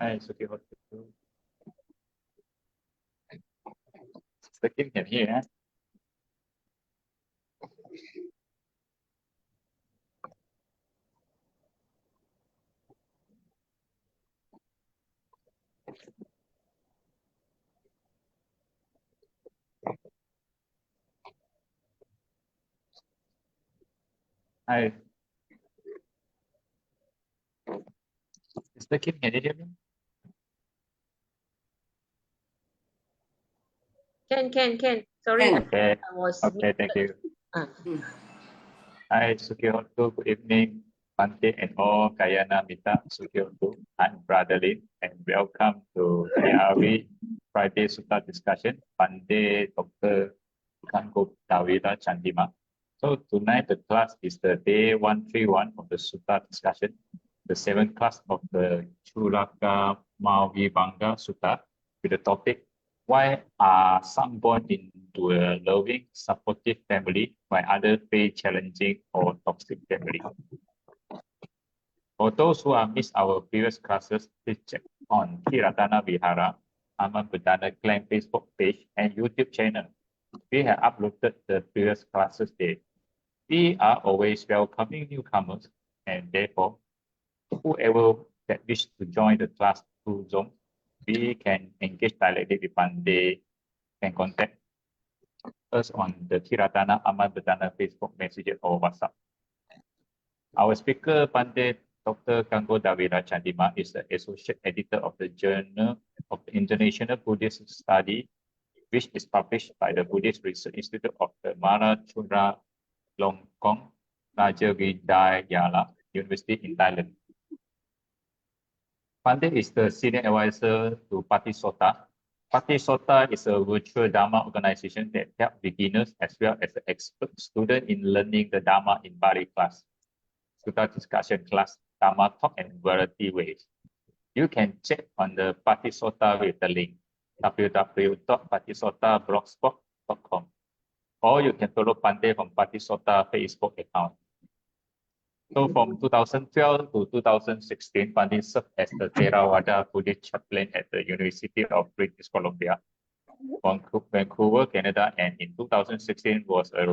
Hi, Suki, what to do? Sister Kim can hear, eh? Hi. Sister Kim, can you hear me? Can. Sorry, Okay. I was Okay, thank you. Ah. Hi, Sukyoto. Good evening, Bhante and all Kayana Mita Sukyoto. I'm Brother Lin, and welcome to the Friday Sutta discussion. Bhante Dr. Kammavibhaṅga Chandima. So tonight the class is the day 131 of the Sutta discussion, the seventh class of the Cūḷakammavibhaṅga Sutta, with the topic, why are some born into a loving, supportive family while others face challenging or toxic family? For those who have missed our previous classes, please check on Ti-Ratana Vihara, Amavibhaṅga Clan Facebook page and YouTube channel. We have uploaded the previous classes there. We are always welcoming newcomers, and therefore, whoever that wish to join the class through Zoom, we can engage directly with Bhante, can contact us on the Ti-Ratana Amavibhaṅga Facebook Messenger or WhatsApp. Our speaker, Bhante Dr. Kammavibhaṅga Chandima, is the associate editor of the Journal of the International Buddhist Study, which is published by the Buddhist Research Institute of the Mara Chulalongkorn Rajavidayala University in Thailand. Bhante is the senior advisor to Patisota. Patisota is a virtual Dharma organization that helps beginners as well as the expert students in learning the Dharma in Bali class, Sutta discussion class, Dharma talk, and variety ways. You can check on the Patisota with the link www.patisotablogspot.com, or you can follow Bhante from Patisota Facebook account. So from 2012 to 2016, Bhante served as the Theravada Buddhist chaplain at the University of British Columbia, Vancouver, Canada, and in 2016 was a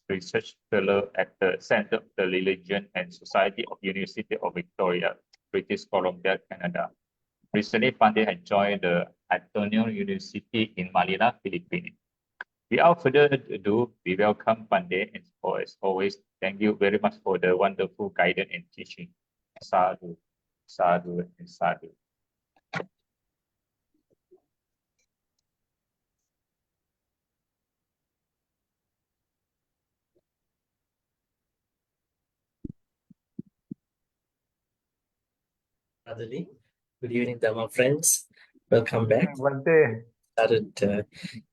research fellow at the Center of the Religion and Society of University of Victoria, British Columbia, Canada. Recently, Bhante had joined the Ateneo University in Manila, Philippines. Without further ado, we welcome Bhante, and as always, thank you very much for the wonderful guidance and teaching. Sadhu, sadhu, and sadhu. Adali. Good evening, Dharma friends. Welcome back. Bhante. Started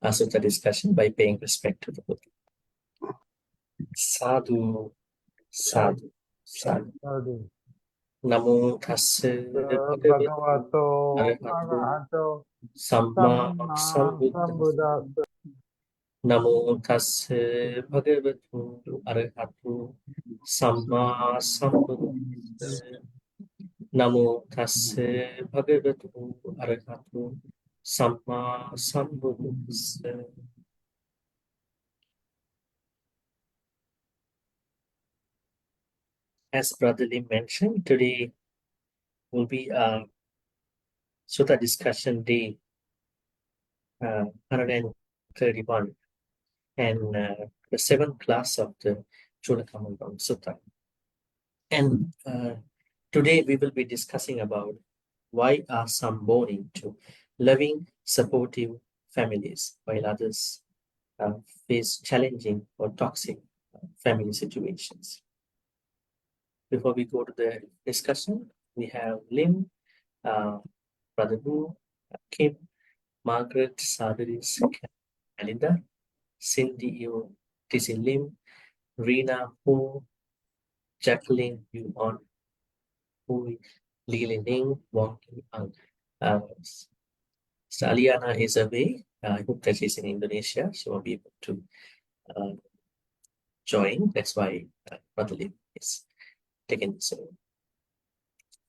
our Sutta discussion by paying respect to the Buddha. Sadhu, sadhu, sadhu. Sadhu. Namo tassa Bhagavato arahato Arahato samma Samma sambuddhassa. Sambuddhassa. Namo tassa bhagavato arahato samma sambuddhassa. Namo tassa bhagavato arahato samma sambuddhassa. As Brother Lim mentioned, today will be a Sutta discussion day 131 and the seventh class of the Cūḷakammavibhaṅga Sutta. And today we will be discussing about why are some born into loving, supportive families while others face challenging or toxic family situations. Before we go to the discussion, we have Lim, Brother Wu, Kim, Margaret, Sadaris, Alinda, Cindy, TC Lim, Rina, Hu, Jacqueline, Yu On, Hui, Li Ning, Wong Ang. Aliana is away. I hope that she's in Indonesia. She won't be able to join. That's why Brother Lim is taking this over.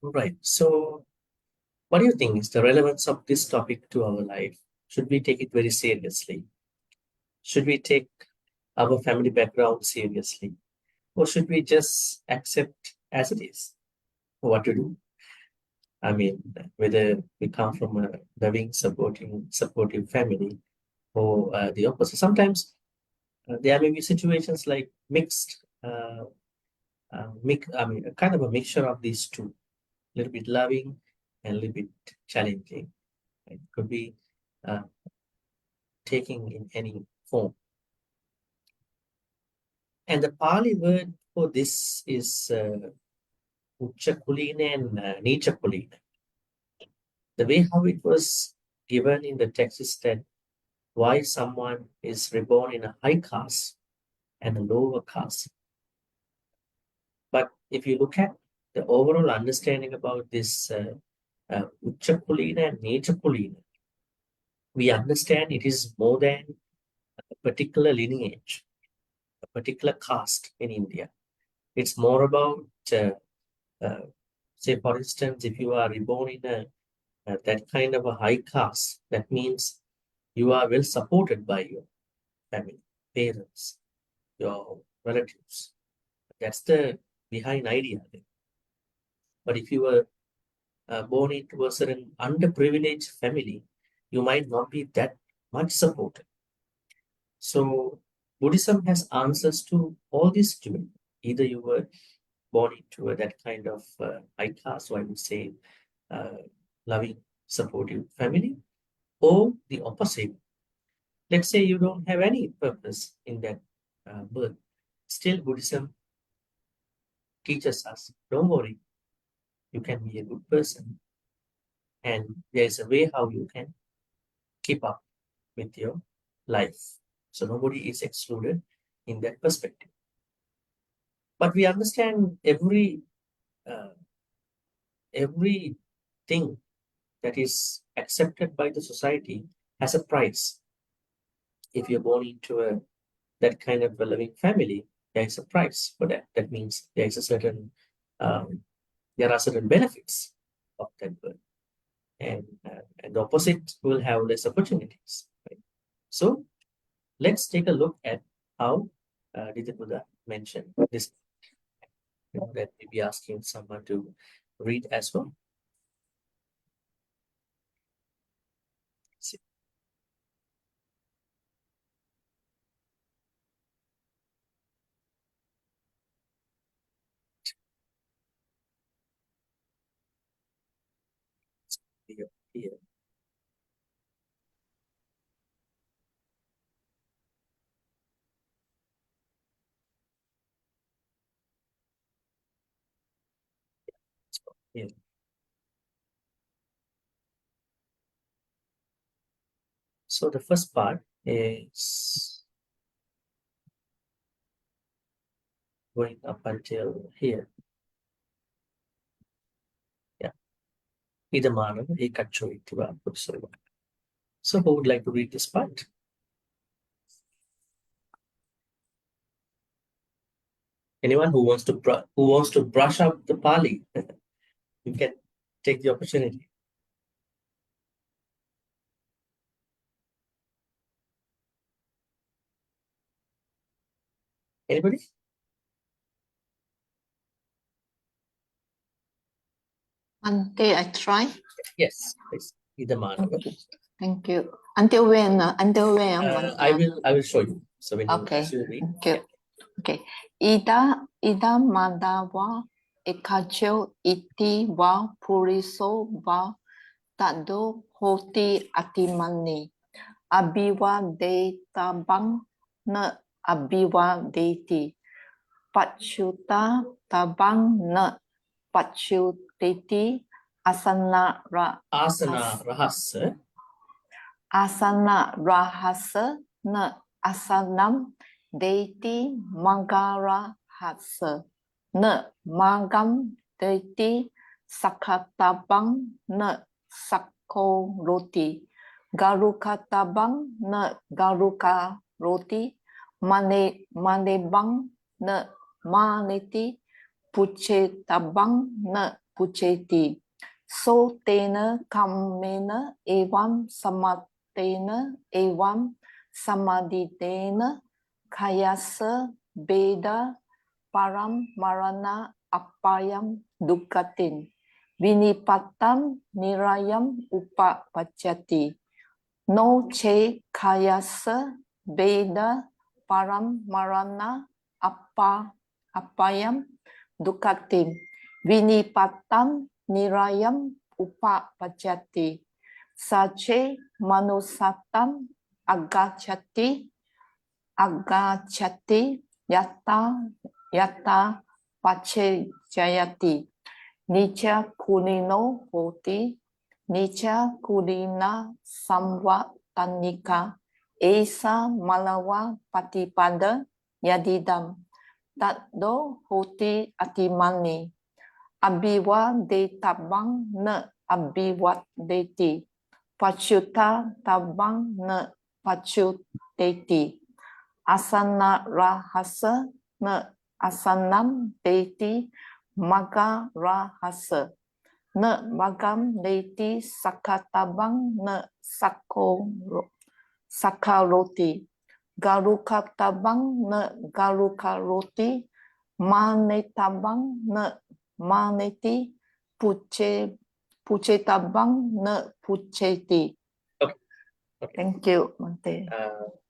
All right. So What do you think is the relevance of this topic to our life? Should we take it very seriously? Should we take our family background seriously? Or should we just accept as it is what to do? I mean, whether we come from a loving, supportive family or the opposite. Sometimes there may be situations like mixed, I mean, a kind of a mixture of these two, a little bit loving and a little bit challenging. It could be taking in any form. And the Pali word for this is Cūḷakammavibhaṅga and Ni-Cūḷakammavibhaṅga. The way how it was given in the text is that why someone is reborn in a high caste and a lower caste. But if you look at the overall understanding about this Cūḷakammavibhaṅga and Ni-Cūḷakammavibhaṅga, we understand it is more than a particular lineage, a particular caste in India. It's more about, say, for instance, if you are reborn in that kind of a high caste, that means you are well supported by your family, parents, your relatives. That's the behind idea there. But if you were born into a certain underprivileged family, you might not be that much supported. So Buddhism has answers to all these situations. Either you were born into that kind of high caste, so I would say loving, supportive family, or the opposite. Let's say you don't have any purpose in that birth. Still, Buddhism teaches us, don't worry, you can be a good person. And there's a way how you can keep up with your life. So nobody is excluded in that perspective. But we understand everything that is accepted by the society has a price. If you're born into that kind of a loving family, there is a price for that. That means there is a certain, there are certain benefits of that birth. And the opposite will have less opportunities. Right? So let's take a look at how did the Buddha mention this. That may be asking someone to read as well. See. Here. Here. So the first part is going up until here. Yeah. Idamana ekachoitiva putsava. So who would like to read this part? Anyone who wants to brush up the Pali, you can take the opportunity. Anybody? Until I try. Yes, please. Idamana. Thank you. Until when? Until when? I will show you. So when Okay. you read. Thank you. Okay. Ida madawa ekacho iti wa puriso wa tado hoti atimani abiwa de tabang na abiwa deti pachuta tabang na pachuteti asana rahasa. Asana rahasa na asanam deiti mangara hasa na magam deiti sakatabang na sakko roti garukatabang na garuka roti manebang na maneti puchetabang na pucheti So tena kammena evam samatena evam samaditena kayasa beda param marana apayam dukkhatin vinipatam nirayam upapacchati no che kayasa beda param marana apayam dukkhatin vinipatam nirayam upapacchati sache manusatam agachati yata pachayati nicha kulino hoti nicha kulina samvatanika esa malawa patipada yadidam taddo hoti atimani abiwa de tabang na abiwat deti pachuta tabang na pachuteti asana rahasa na asanam deti maga rahasa na magam deti sakatabang na sakaroti garukatabang na garukaroti manetabang na maneti puchetabang na pucheti. Okay. Thank you, Bhante.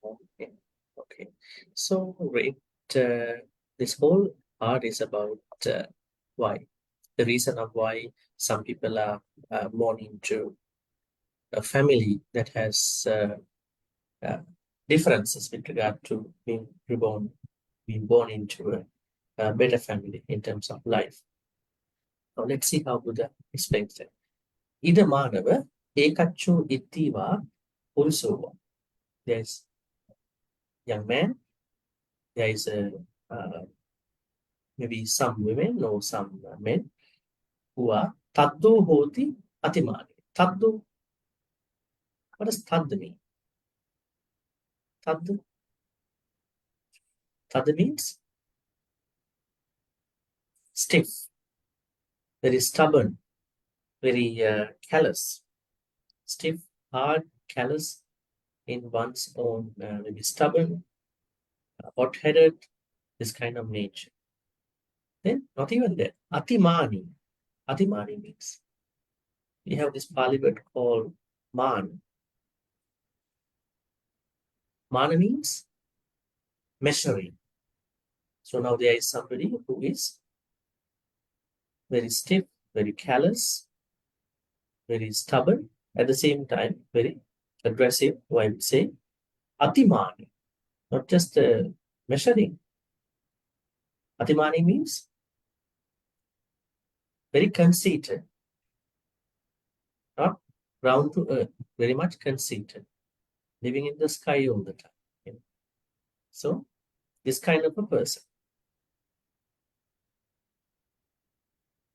Okay. Okay. So, right, this whole part is about why. The reason of why some people are born into a family that has differences with regard to being born into a better family in terms of life. Now, let's see how Buddha explains that. Ida manava ekachu ittiva purusova. There's young man, there is maybe some women or some men who are taddu hoti atimani. Taddu, what does taddu mean? Taddu? Taddu means stiff, very stubborn, very callous, stiff, hard, callous in one's own, maybe stubborn, hot-headed, this kind of nature. Then, not even that, atimani. Atimani means, we have this Pali word called man. Mana means measuring. So now there is somebody who is very stiff, very callous, very stubborn, at the same time, very aggressive, I would say. Atimani, not just measuring. Atimani means very conceited, not round to earth, very much conceited, living in the sky all the time. You know? So, this kind of a person.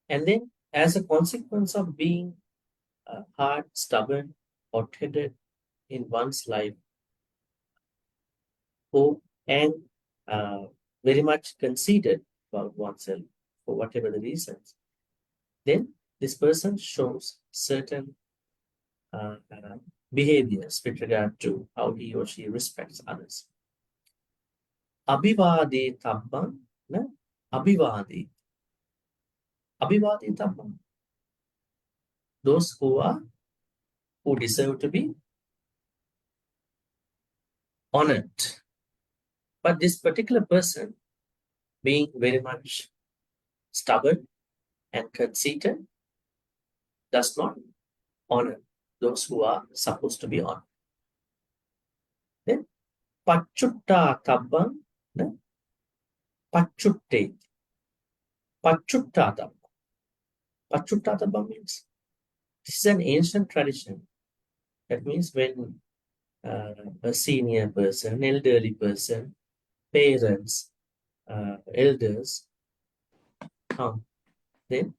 And then, as a consequence of being hard, stubborn, hot-headed in one's life, and very much conceited about oneself for whatever the reasons, then this person shows certain behaviors with regard to how he or she respects others. Abhivade tabbam, na? Abhivade. Abhivade tabbam. Those who deserve to be honored. But this particular person, being very much stubborn and conceited, does not honor those who are supposed to be honored. Then, pachutta tabbam, pachutte. Pachutta tabbam. Pachutta tabbam means, this is an ancient tradition. That means when a senior person, an elderly person, parents, elders come, then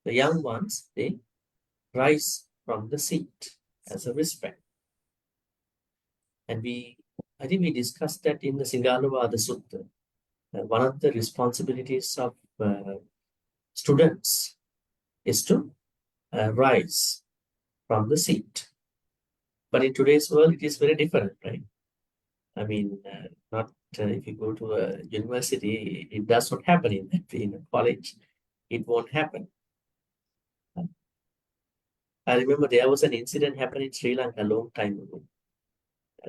the young ones, they rise from the seat as a respect. And I think we discussed that in the Cūḷakammavibhaṅga Sutta. One of the responsibilities of students is to rise from the seat. But in today's world, it is very different, right? I mean, not if you go to a university, it does not happen in that way. In a college, it won't happen. I remember there was an incident happened in Sri Lanka a long time ago.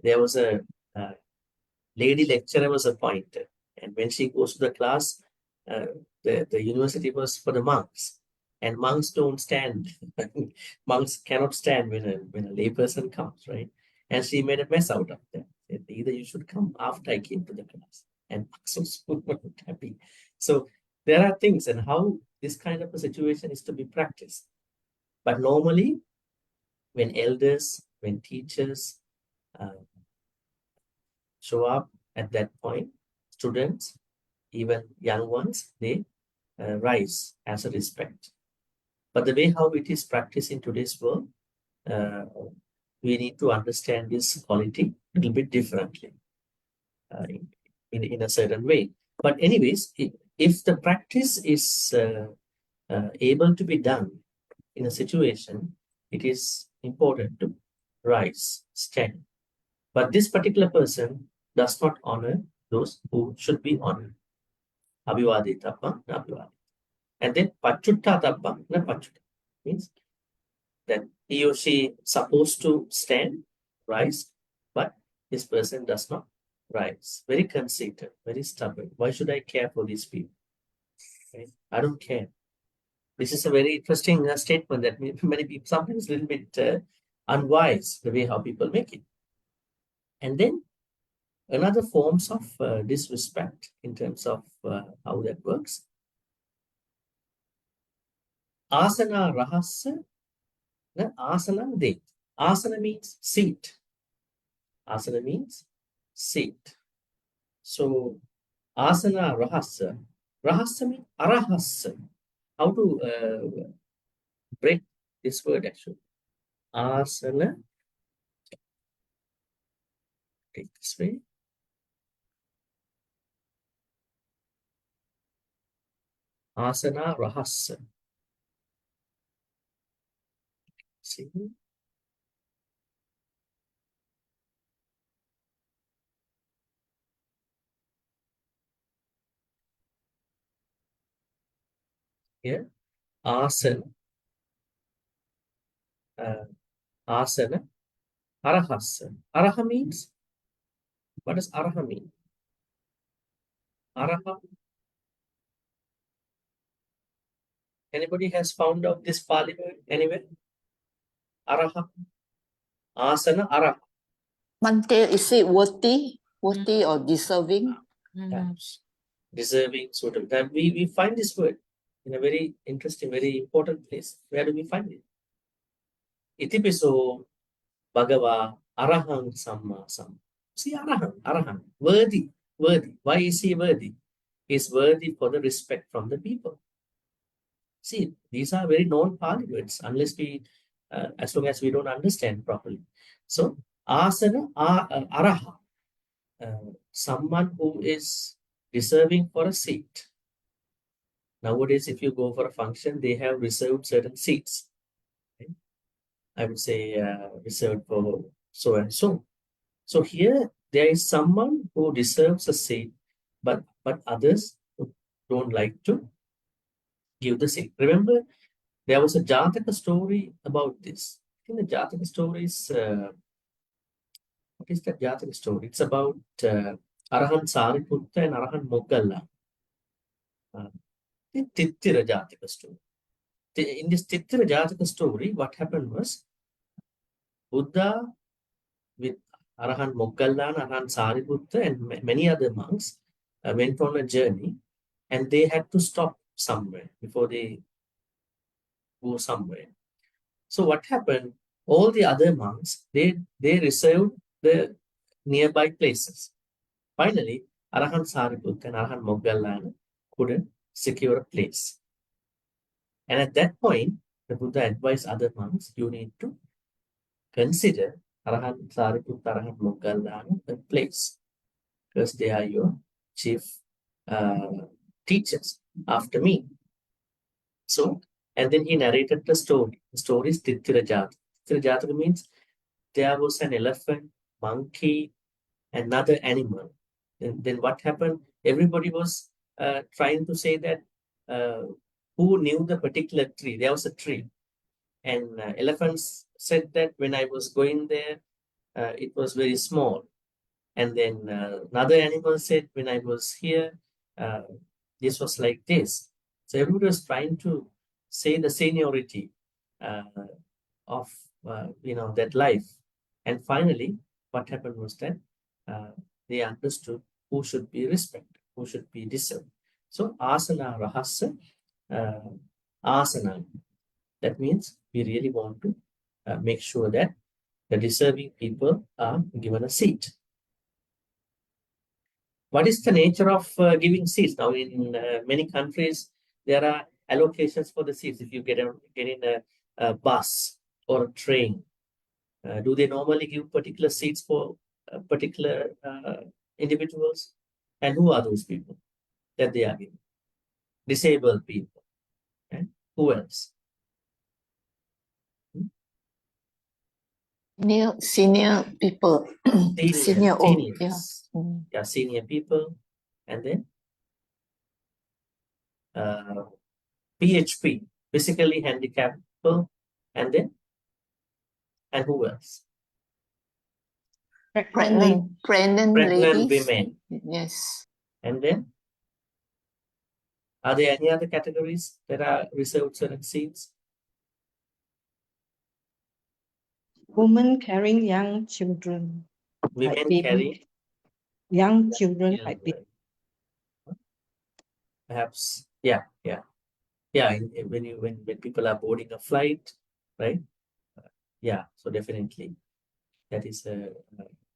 There was a lady lecturer was appointed, and when she goes to the class, the university was for the monks, and monks don't stand. Monks cannot stand when a layperson comes, right? And she made a mess out of that. Said, either you should come after I came to the class, and monks were not happy. So there are things and how this kind of a situation is to be practiced. But normally, when elders, when teachers show up at that point, students, even young ones, they rise as a respect. But the way how it is practiced in today's world, we need to understand this quality a little bit differently in a certain way. But anyways, if the practice is able to be done in a situation, it is important to rise, stand. But this particular person does not honor those who should be honored. Abhivaditappam, na abhivadita. And then pachuttatappam, na pachutta. Means that he or she supposed to stand, rise, but this person does not rise. Very conceited, very stubborn. Why should I care for these people? Okay? I don't care. This is a very interesting statement that many people, sometimes a little bit unwise, the way how people make it. And then another forms of disrespect in terms of how that works. Asana rahasya, na asana de. Asana means seat. Asana means seat. So asana rahasya. Rahasya means arahasya. How to break this word actually? Asana. Take this way. Asana rahasya. See? Here, asana. Asana. Arahasya. Araha means, what does araha mean? Araha. Anybody has found out this Pali word anywhere? Araha. Asana, araha. Bhante, is it worthy or deserving? Yes. Deserving, sort of that. We find this word in a very interesting, very important place. Where do we find it? Itipiso Bhagava Arahang Samma Sam. See, Arahang, worthy. Why is he worthy? He's worthy for the respect from the people. See, these are very known Pali words, unless we, as long as we don't understand properly. So, asana, araha, someone who is deserving for a seat. Nowadays, if you go for a function, they have reserved certain seats. Okay? I would say reserved for so and so. So here, there is someone who deserves a seat, but others don't like to give the seat. Remember, there was a Jataka story about this. I think the Jataka story is, what is that Jataka story? It's about Arahan Sariputta and Arahan Moggalla. The Titira Jataka story. In this Titira Jataka story, what happened was Buddha with Arahan Moggalla and Arahan Sariputta and many other monks went on a journey, and they had to stop somewhere before they go somewhere. So what happened? All the other monks, they reserved the nearby places. Finally, Arahan Sariputta and Arahan Moggallana couldn't secure a place. And at that point, the Buddha advised other monks, you need to consider Arahan Sariputta, Arahan Moggallana a place, because they are your chief teachers after me. So And then he narrated the story. The story is Ti-Ratana. Ti-Ratana means there was an elephant, monkey, another animal. Then what happened? Everybody was trying to say that who knew the particular tree? There was a tree. And elephants said that when I was going there, it was very small. And then another animal said, when I was here, this was like this. So everybody was trying to say the seniority of that life. And finally, what happened was that they understood who should be respected, who should be deserved. So asana rahasa asana. That means we really want to make sure that the deserving people are given a seat. What is the nature of giving seats? Now, in many countries, there are allocations for the seats. If you get in a bus or a train, do they normally give particular seats for particular individuals? And who are those people that they are giving? Disabled people. And who else? Senior people. Senior old. Yeah. Seniors. Yeah, senior people. And then PHP, physically handicapped people. And then, and who else? Pregnant Pregnant ladies. women. Yes. And then, are there any other categories that are reserved certain seats? Women carrying young children. Women baby. carry Young children like children. Perhaps, yeah. When people are boarding a flight, right? Yeah, so definitely that is a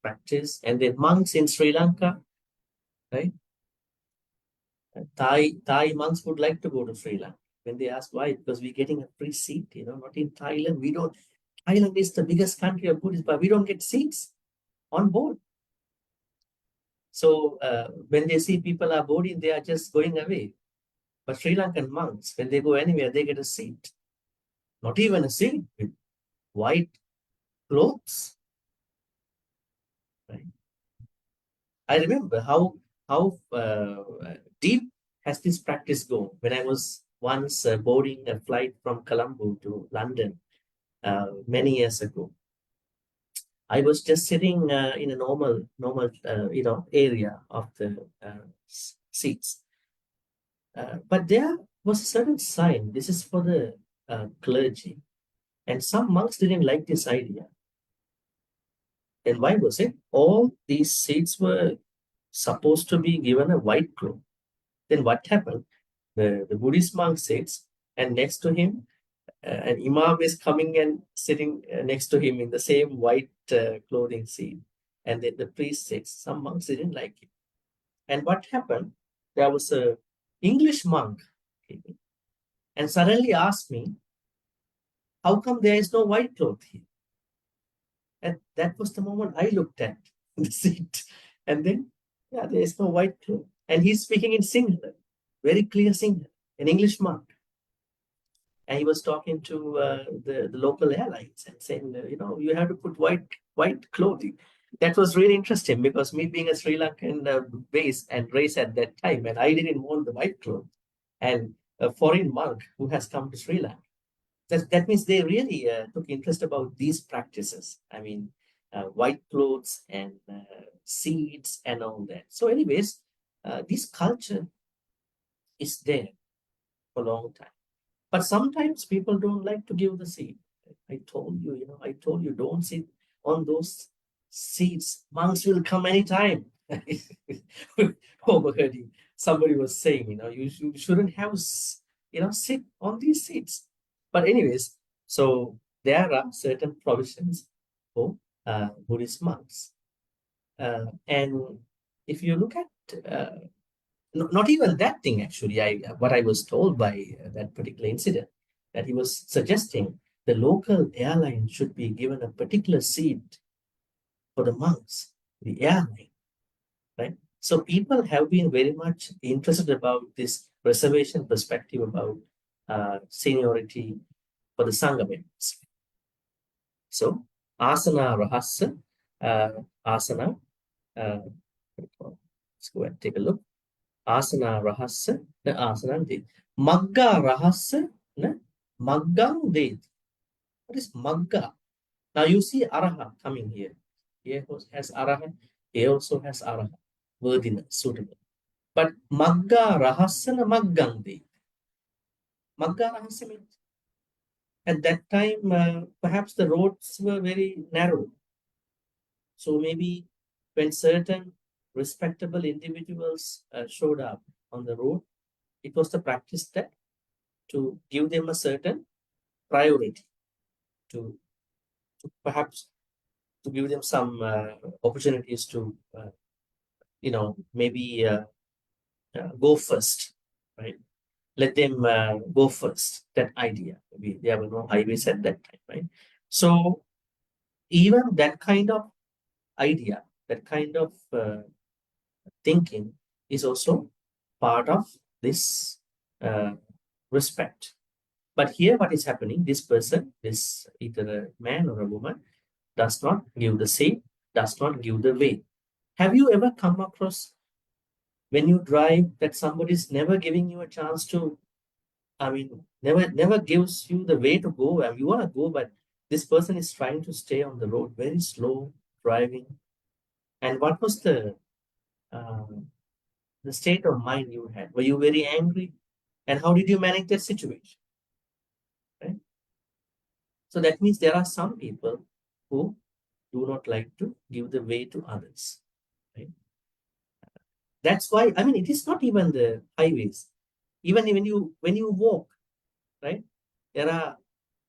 practice. And then monks in Sri Lanka, right? Thai monks would like to go to Sri Lanka. When they ask why, because we're getting a free seat, not in Thailand. Thailand is the biggest country of Buddhists, but we don't get seats on board. So when they see people are boarding, they are just going away. But Sri Lankan monks, when they go anywhere, they get a seat. Not even a seat, with white clothes. Right? I remember how deep has this practice gone. When I was once boarding a flight from Colombo to London many years ago, I was just sitting in a normal area of the seats. But there was a certain sign. This is for the clergy. And some monks didn't like this idea. And why was it? All these seats were supposed to be given a white cloth. Then what happened? The Buddhist monk sits, and next to him, an imam is coming and sitting next to him in the same white clothing seat. And then the priest sits. Some monks didn't like it. And what happened? There was a English monk and suddenly asked me, how come there is no white cloth here? And that was the moment I looked at the seat. And then, yeah, there is no white cloth. And he's speaking in Sinhala, very clear Sinhala, an English monk. And he was talking to the local airlines and saying, you have to put white clothing. That was really interesting because me being a Sri Lankan base and race at that time, and I didn't want the white cloth. And a foreign monk who has come to Sri Lanka. That means they really took interest about these practices. I mean, white clothes and seeds and all that. So anyways, this culture is there for a long time. But sometimes people don't like to give the seed. I told you, don't sit on those seats. Monks will come anytime. Overheard somebody was saying, you shouldn't have, sit on these seats. But anyways, so there are certain provisions for Buddhist monks. And if you look at, not even that thing actually, what I was told by that particular incident, that he was suggesting the local airline should be given a particular seat for the monks, the airline, right? So people have been very much interested about this reservation perspective about seniority for the Sangha members. So, asana rahasya, asana, let's go and take a look. Asana rahasya, na asana ded. Magga rahasya, na maggang ded. What is magga? Now you see araha coming here. Here has araha. Here also has araha. Worthiness, suitable. But magga rahasya na maggang ded. Magga rahasya means at that time, perhaps the roads were very narrow. So maybe when certain respectable individuals showed up on the road, it was the practice that to give them a certain priority, to perhaps to give them some opportunities to, maybe go first, right? Let them go first. That idea. Maybe there were no highways at that time, right? So even that kind of idea, that kind of thinking is also part of this respect. But here what is happening, this person, this either a man or a woman, does not give the seat, does not give the way. Have you ever come across when you drive that somebody is never giving you a chance to, never gives you the way to go? And you want to go, but this person is trying to stay on the road, very slow driving. And what was the state of mind you had? Were you very angry? And how did you manage that situation? Right? So that means there are some people who do not like to give the way to others. Right? That's why, it is not even the highways. Even when you walk, right? There are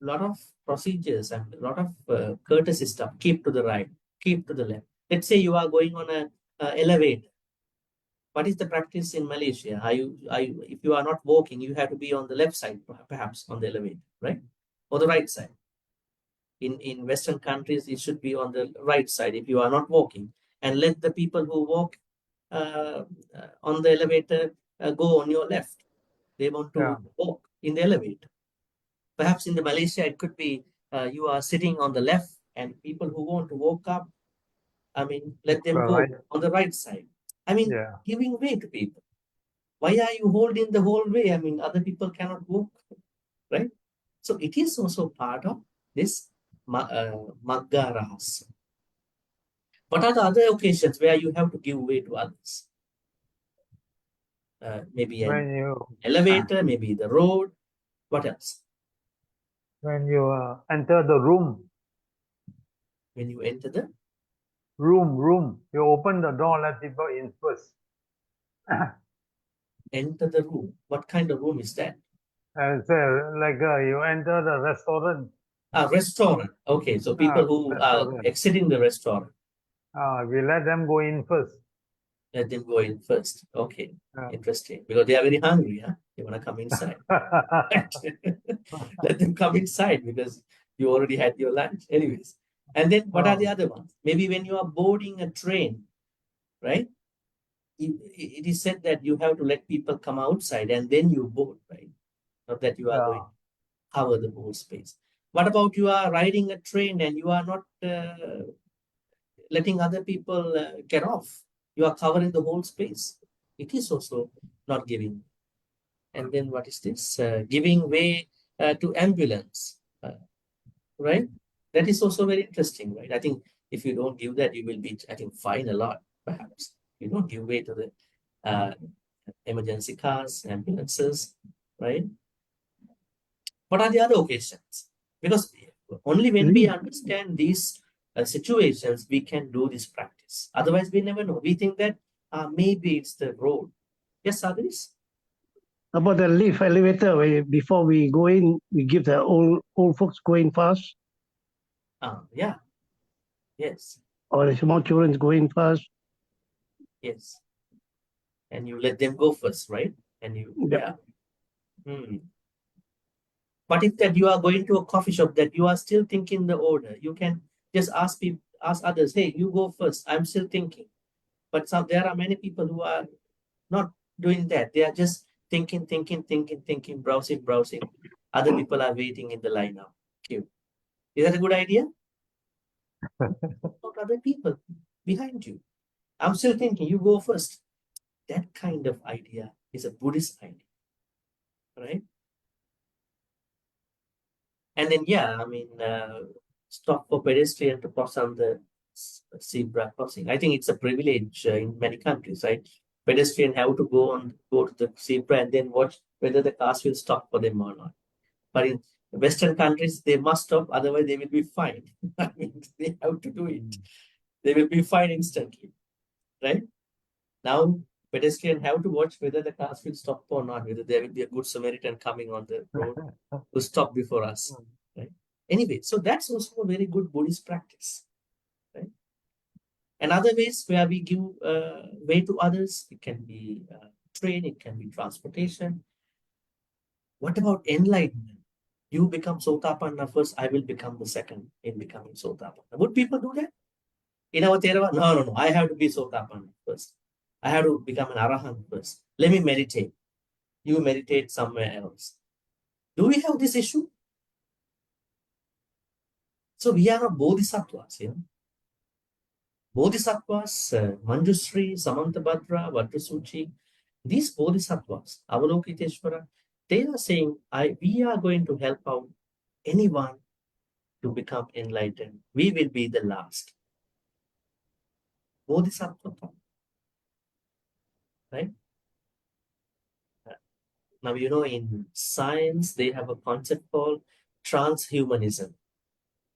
a lot of procedures and a lot of courtesy stuff. Keep to the right, keep to the left. Let's say you are going on an elevator. What is the practice in Malaysia? If you are not walking, you have to be on the left side, perhaps on the elevator, right? Or the right side. In Western countries, it should be on the right side if you are not walking. And let the people who walk on the elevator go on your left. They want to walk in the elevator. Perhaps in the Malaysia, it could be you are sitting on the left and people who want to walk up, let them go on the right side. Giving way to people. Why are you holding the whole way? Other people cannot walk, right? So it is also part of this magga rahasya. What are the other occasions where you have to give way to others? Maybe an elevator, maybe the road. What else? When you enter the room. When you enter the room, you open the door, let people in first. Enter the room. What kind of room is that? Like you enter the restaurant. Restaurant. Okay, so people who are exiting the restaurant. We let them go in first. Let them go in first. Okay, interesting. Because they are very hungry, huh? They want to come inside. Let them come inside because you already had your lunch. Anyways. And then what are the other ones? Maybe when you are boarding a train, right? It is said that you have to let people come outside and then you board, right? Not that you are going to cover the whole space. What about you are riding a train and you are not letting other people get off? You are covering the whole space. It is also not giving. And then what is this? Giving way to ambulance, right? That is also very interesting, right? I think if you don't give that, you will be, fined a lot, perhaps. You don't give way to the emergency cars, ambulances, right? What are the other occasions? Because only when we understand these situations, we can do this practice. Otherwise, we never know. We think that maybe it's the road. Yes, Sadhris? About the lift elevator, before we go in, we give the old folks going fast. Yeah. Yes. Or the small children going fast. Yes. And you let them go first, right? And you, But if that you are going to a coffee shop that you are still thinking the order, you can just ask others, hey, you go first. I'm still thinking. But there are many people who are not doing that. They are just thinking, browsing. Other people are waiting in the line now. Queue. Is that a good idea? Not other people behind you. I'm still thinking, you go first. That kind of idea is a Buddhist idea, right? And then, yeah, I mean, stop for pedestrian to cross on the zebra crossing. I think it's a privilege in many countries, right? Pedestrian have to go to the zebra and then watch whether the cars will stop for them or not. But in Western countries, they must stop, otherwise they will be fined. I mean, they have to do it. They will be fined instantly, right? Now, pedestrians have to watch whether the cars will stop or not, whether there will be a good Samaritan coming on the road to stop before us, right? Anyway, so that's also a very good Buddhist practice, right? And other ways where we give way to others, it can be train, it can be transportation. What about enlightenment? You become Sotapanna first, I will become the second in becoming Sotapanna. Would people do that? In our Theravada, no, I have to be Sotapanna first. I have to become an Arahant first. Let me meditate. You meditate somewhere else. Do we have this issue? So we are not bodhisattvas, you know. Bodhisattvas, Manjusri, Samantabhadra, Vajrasuchi, these bodhisattvas, Avalokiteshvara, they are saying, we are going to help out anyone to become enlightened. We will be the last. Bodhisattva, right? Now, you know, in science, they have a concept called transhumanism.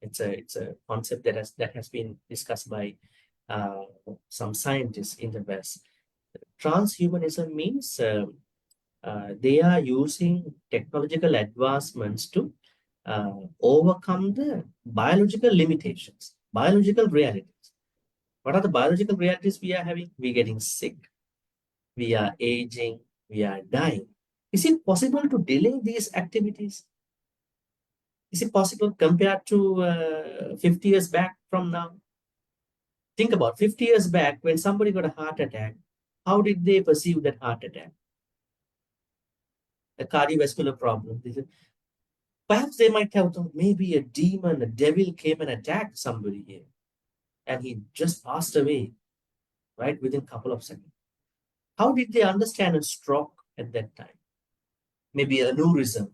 It's a concept that has been discussed by some scientists in the West. Transhumanism means they are using technological advancements to overcome the biological limitations, biological realities. What are the biological realities we are having? We're getting sick, we are aging, we are dying. Is it possible to delay these activities? Is it possible compared to 50 years back from now? Think about 50 years back when somebody got a heart attack. How did they perceive that heart attack? A cardiovascular problem. Perhaps they might have thought maybe a demon, a devil came and attacked somebody here. And he just passed away, right, within a couple of seconds. How did they understand a stroke at that time? Maybe an aneurysm.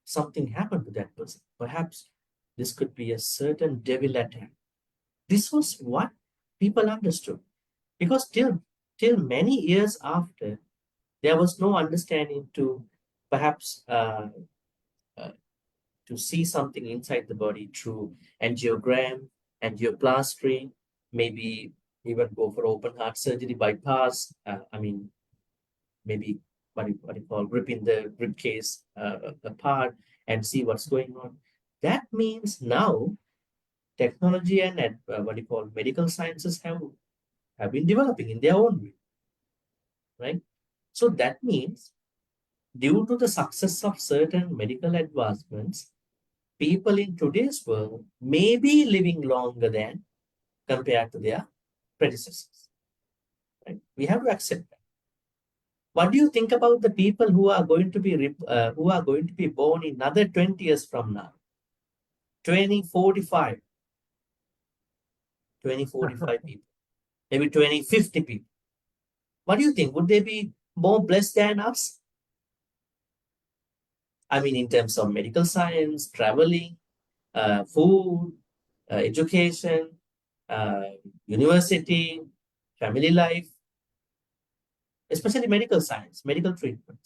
Something happened to that person. Perhaps this could be a certain devil attack. This was what people understood. Because till many years after, there was no understanding to perhaps to see something inside the body through angiogram, angioplasty, maybe even go for open heart surgery, bypass. Maybe what you call ripping the rib case apart and see what's going on. That means now technology and medical sciences have been developing in their own way, right? So that means due to the success of certain medical advancements, people in today's world may be living longer than compared to their predecessors. Right? We have to accept that. What do you think about the people who are going to be born in another 20 years from now? 2045 people, maybe 2050 people. What do you think? Would they be more blessed than us? I mean, in terms of medical science, traveling, food, education, university, family life, especially medical science, medical treatment.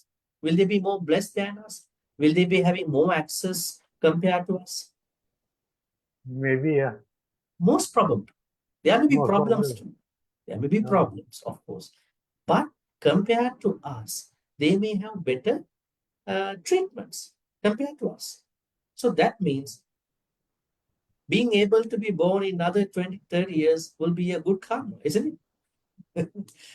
Will they be more blessed than us? Will they be having more access compared to us? Maybe, yeah. Most probably. There may be Most problems probably. too. There may be problems, of course. But compared to us, they may have better treatments compared to us. So that means being able to be born in another 20, 30 years will be a good karma, isn't it?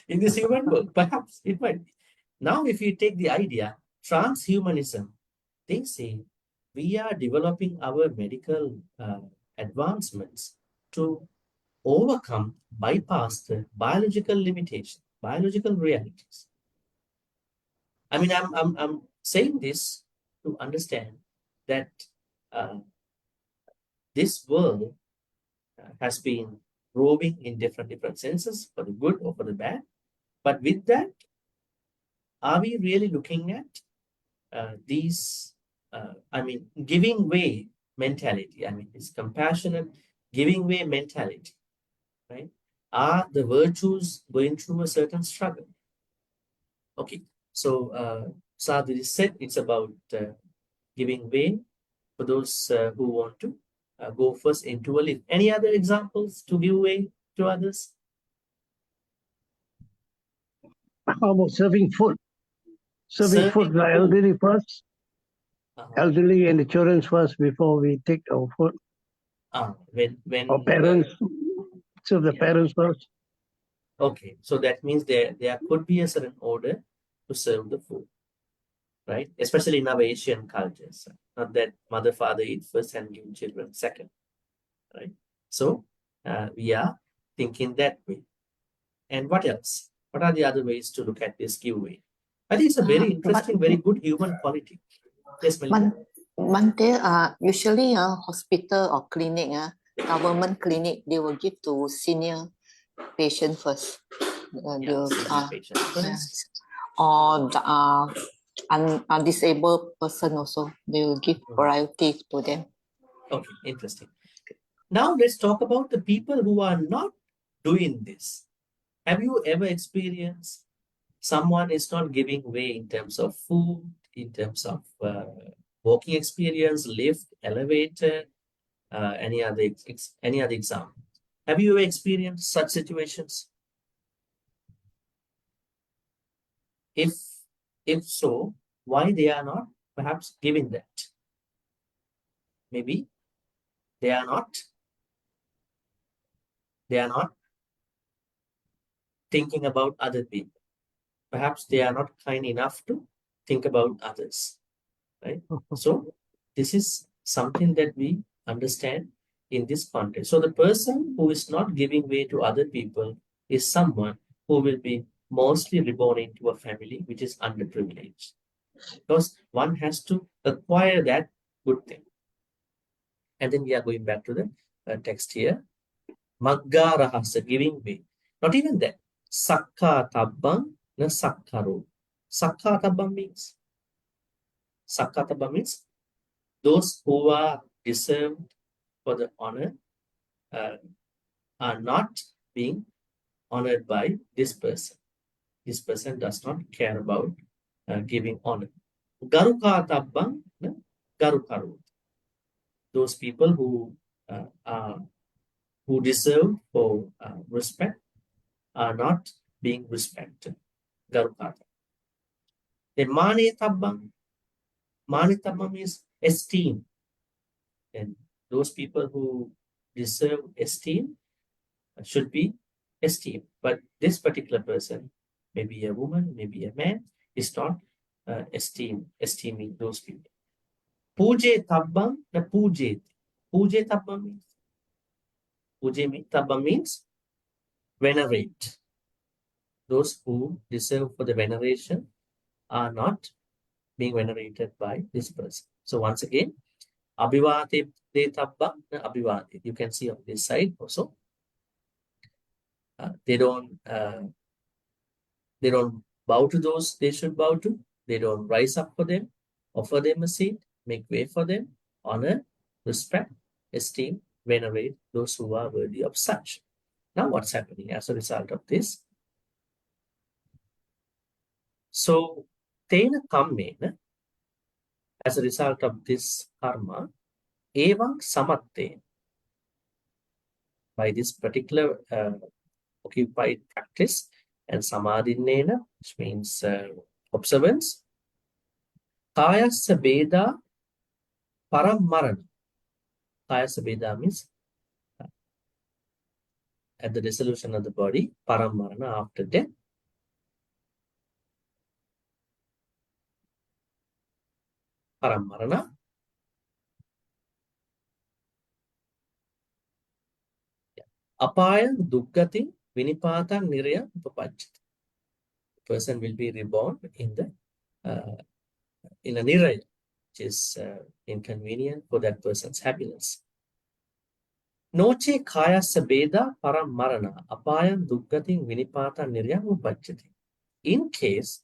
In this human world, perhaps it might be. Now, if you take the idea, transhumanism, they say we are developing our medical advancements to overcome, bypass the biological limitation, biological realities. I mean, I'm saying this to understand that this world has been roving in different senses, for the good or for the bad. But with that, are we really looking at these, I mean, giving way mentality? I mean, this compassionate giving way mentality, right? Are the virtues going through a certain struggle? Okay, so Sadhguru said it's about giving way for those who want to go first into a lift. Any other examples to give way to others? How about serving food? Serving Serving food, the food. elderly first, Uh-huh. elderly and the children first before we take our food. When Or parents, serve the yeah. parents first. Okay, so that means there could be a certain order to serve the food, right? Especially in our Asian cultures, not that mother, father eat first and give children second, right? So we are thinking that way. And what else? What are the other ways to look at this giveaway? I think it's a very interesting, very good human quality. Yes, Melinda? Bhante, usually hospital or clinic, government clinic, they will give to senior patient first. Yeah, senior patient first. Or disabled person also, they will give priority to them. Okay, interesting. Now let's talk about the people who are not doing this. Have you ever experienced someone is not giving way in terms of food, in terms of walking experience, lift, elevator, any other example? Have you ever experienced such situations? If so, why they are not perhaps giving that? Maybe they are not thinking about other people. Perhaps they are not kind enough to think about others, right? So this is something that we understand in this context. So the person who is not giving way to other people is someone who will be mostly reborn into a family which is underprivileged, because one has to acquire that good thing. And then we are going back to the text here. Magga rahasa, giving way. Not even that. Sakka tabbang na sakkaro. Sakka tabbang means those who are deserved for the honor are not being honored by this person. This person does not care about giving honor. Garuka tabbang na garukaru. Those people who deserve for respect are not being respected. Garukata. Then Mane tabbang means esteem. And those people who deserve esteem should be esteemed. But this particular person, maybe a woman, maybe a man, is not esteeming those people. Puje tabbang na puje. Puje tabbang means venerate. Those who deserve for the veneration are not being venerated by this person. So once again, abhivate de tabba na abhivate. You can see on this side also. They don't bow to those they should bow to. They don't rise up for them, offer them a seat, make way for them, honor, respect, esteem, venerate those who are worthy of such. Now what's happening as a result of this? So, tena kammena, as a result of this karma, evang samatte, by this particular occupied practice, and samadhinena, which means observance, kayasya beda parammarana. Kayasya beda means at the dissolution of the body, parammarana, after death. Parammarana. Apaya dukkati vinipata niraya upapajjati. The person will be reborn in the in a niraya, which is inconvenient for that person's happiness. Noche kaya sabeda param marana apayam duggating vinipata niryam upajjati. In case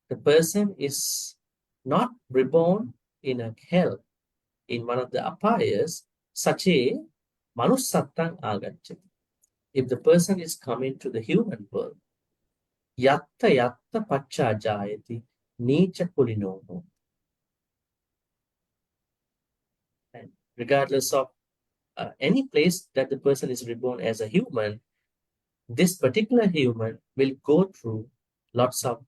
the person is not reborn in a hell, in one of the apayas, sache manusattang agacchati. If the person is coming to the human world, yatta yatta pacha jayati nicha kulinoho. And regardless of any place that the person is reborn as a human, this particular human will go through lots of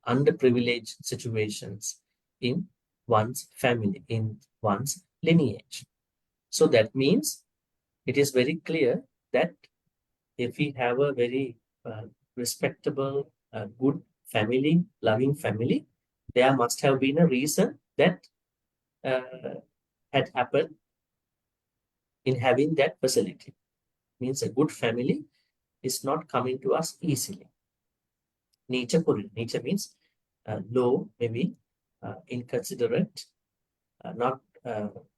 underprivileged situations in one's family, in one's lineage. So that means it is very clear that if we have a very respectable, good family, loving family, there must have been a reason that had happened in having that facility. Means a good family is not coming to us easily. Nature means low, maybe inconsiderate, not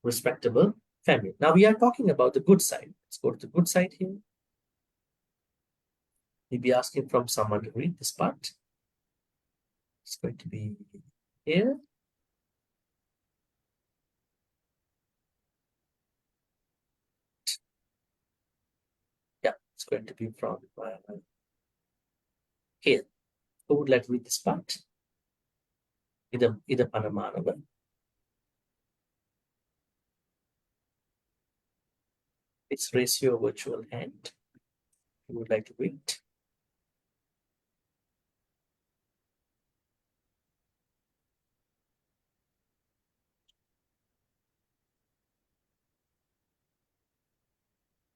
respectable family. Now we are talking about the good side. Let's go to the good side here. Maybe asking from someone to read this part. It's going to be here. Yeah, it's going to be from here. Who would like to read this part? Either Panamanava. Please raise your virtual hand. Who would like to read?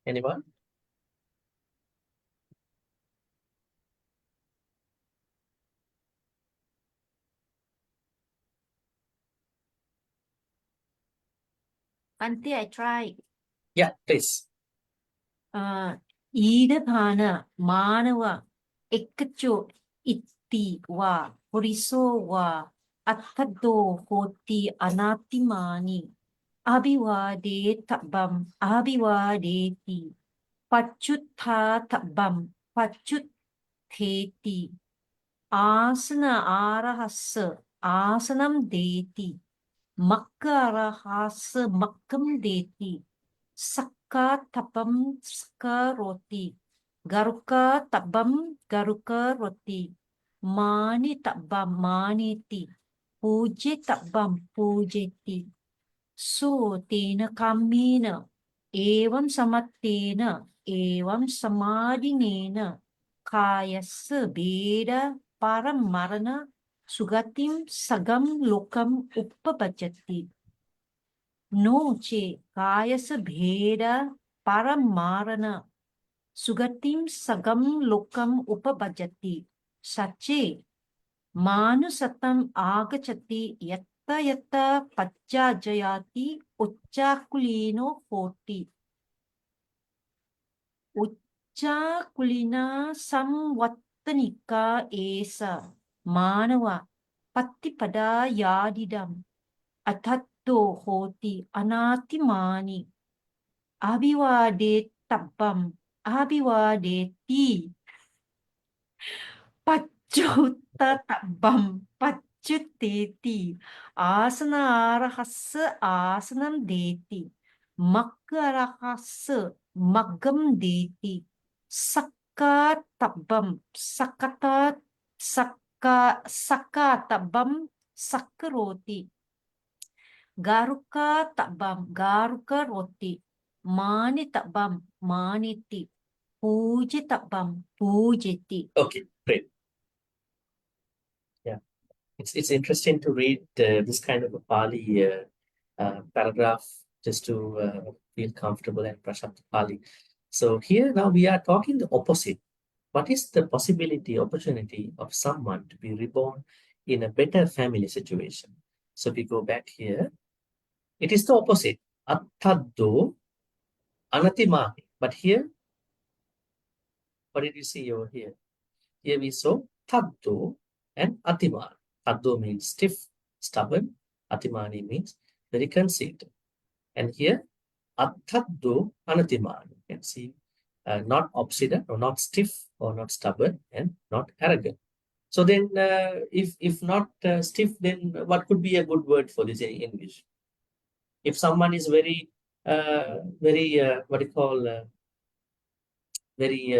Anyone? Bhante, I try. Yeah, please. Ida Manawa Ekacho Itti wa Puriso wa Atado Hoti Anatimani Abhiwade Tabam Abhiwadeti Pachutta Tabam Pachut Theti Asana Arahasa Asanam Deti Makkarahasa Makkam Deti Sakka Tapam Sakka Roti Garuka Tabam Garuka Roti Mani Tabam Maniti Puji Tabam Pujeti So Tena Kamina Evam Samattena Evam Samadinena Kayasa Beda Paramarana Sugatim Sagam Lokam Uppapajati Noche Kayasa Bheda Paramarana Sugatim Sagam Lokam Upabhajati Sache Manusatam Agachati Yatta Yatta Pajjajayati Uccakulino Hoti Uccakulina Samvattanika Esa Manava Pattipada Yadidam Atatto Hoti Anatimani Abhivade Tabbam Abhivadeti Pachutta Tabbam Pachuteti Asana Arahasa Asanam Deti Makkarahasa Maggam Deti Sakka Tabbam Sakata Sakka Tabbam Sakkaroti Garuka Tabbam Garuka Roti Mani Tabbam Maniti Puji Tabbam Pujeti. Okay, great. Yeah, it's interesting to read this kind of a Pali paragraph just to feel comfortable and brush up the Pali. So here now we are talking the opposite. What is the possibility, opportunity of someone to be reborn in a better family situation? So we go back here. It is the opposite. Attaddo anatimani. But here, what did you see over here? Here we saw taddo and Atimani. Taddo means stiff, stubborn. Atimani means very conceited. And here, Attaddo Anatimani. You can see not obstinate or not stiff or not stubborn and not arrogant. So then, if not stiff, then what could be a good word for this in English? If someone is very, what do you call, very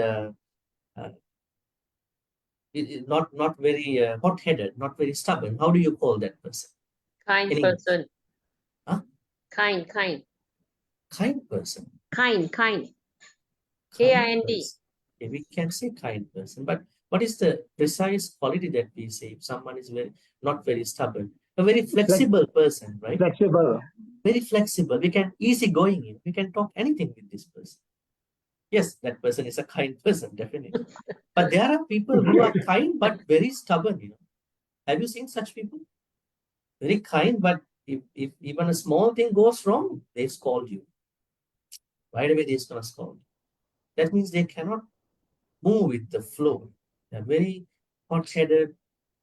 not very hot-headed, not very stubborn, how do you call that person? Kind In English. person. Huh? Kind. Kind person. Kind. Kind K-I-N-D. person. Okay, we can say kind person, but what is the precise quality that we say if someone is not very stubborn? A very flexible person, right? Flexible. Very flexible. We can easy going in. We can talk anything with this person. Yes, that person is a kind person, definitely. But there are people who are kind but very stubborn, you know. Have you seen such people? Very kind, but if even a small thing goes wrong, they scold you. Right away, they're going to scold you. That means they cannot move with the flow. They're very hot-headed.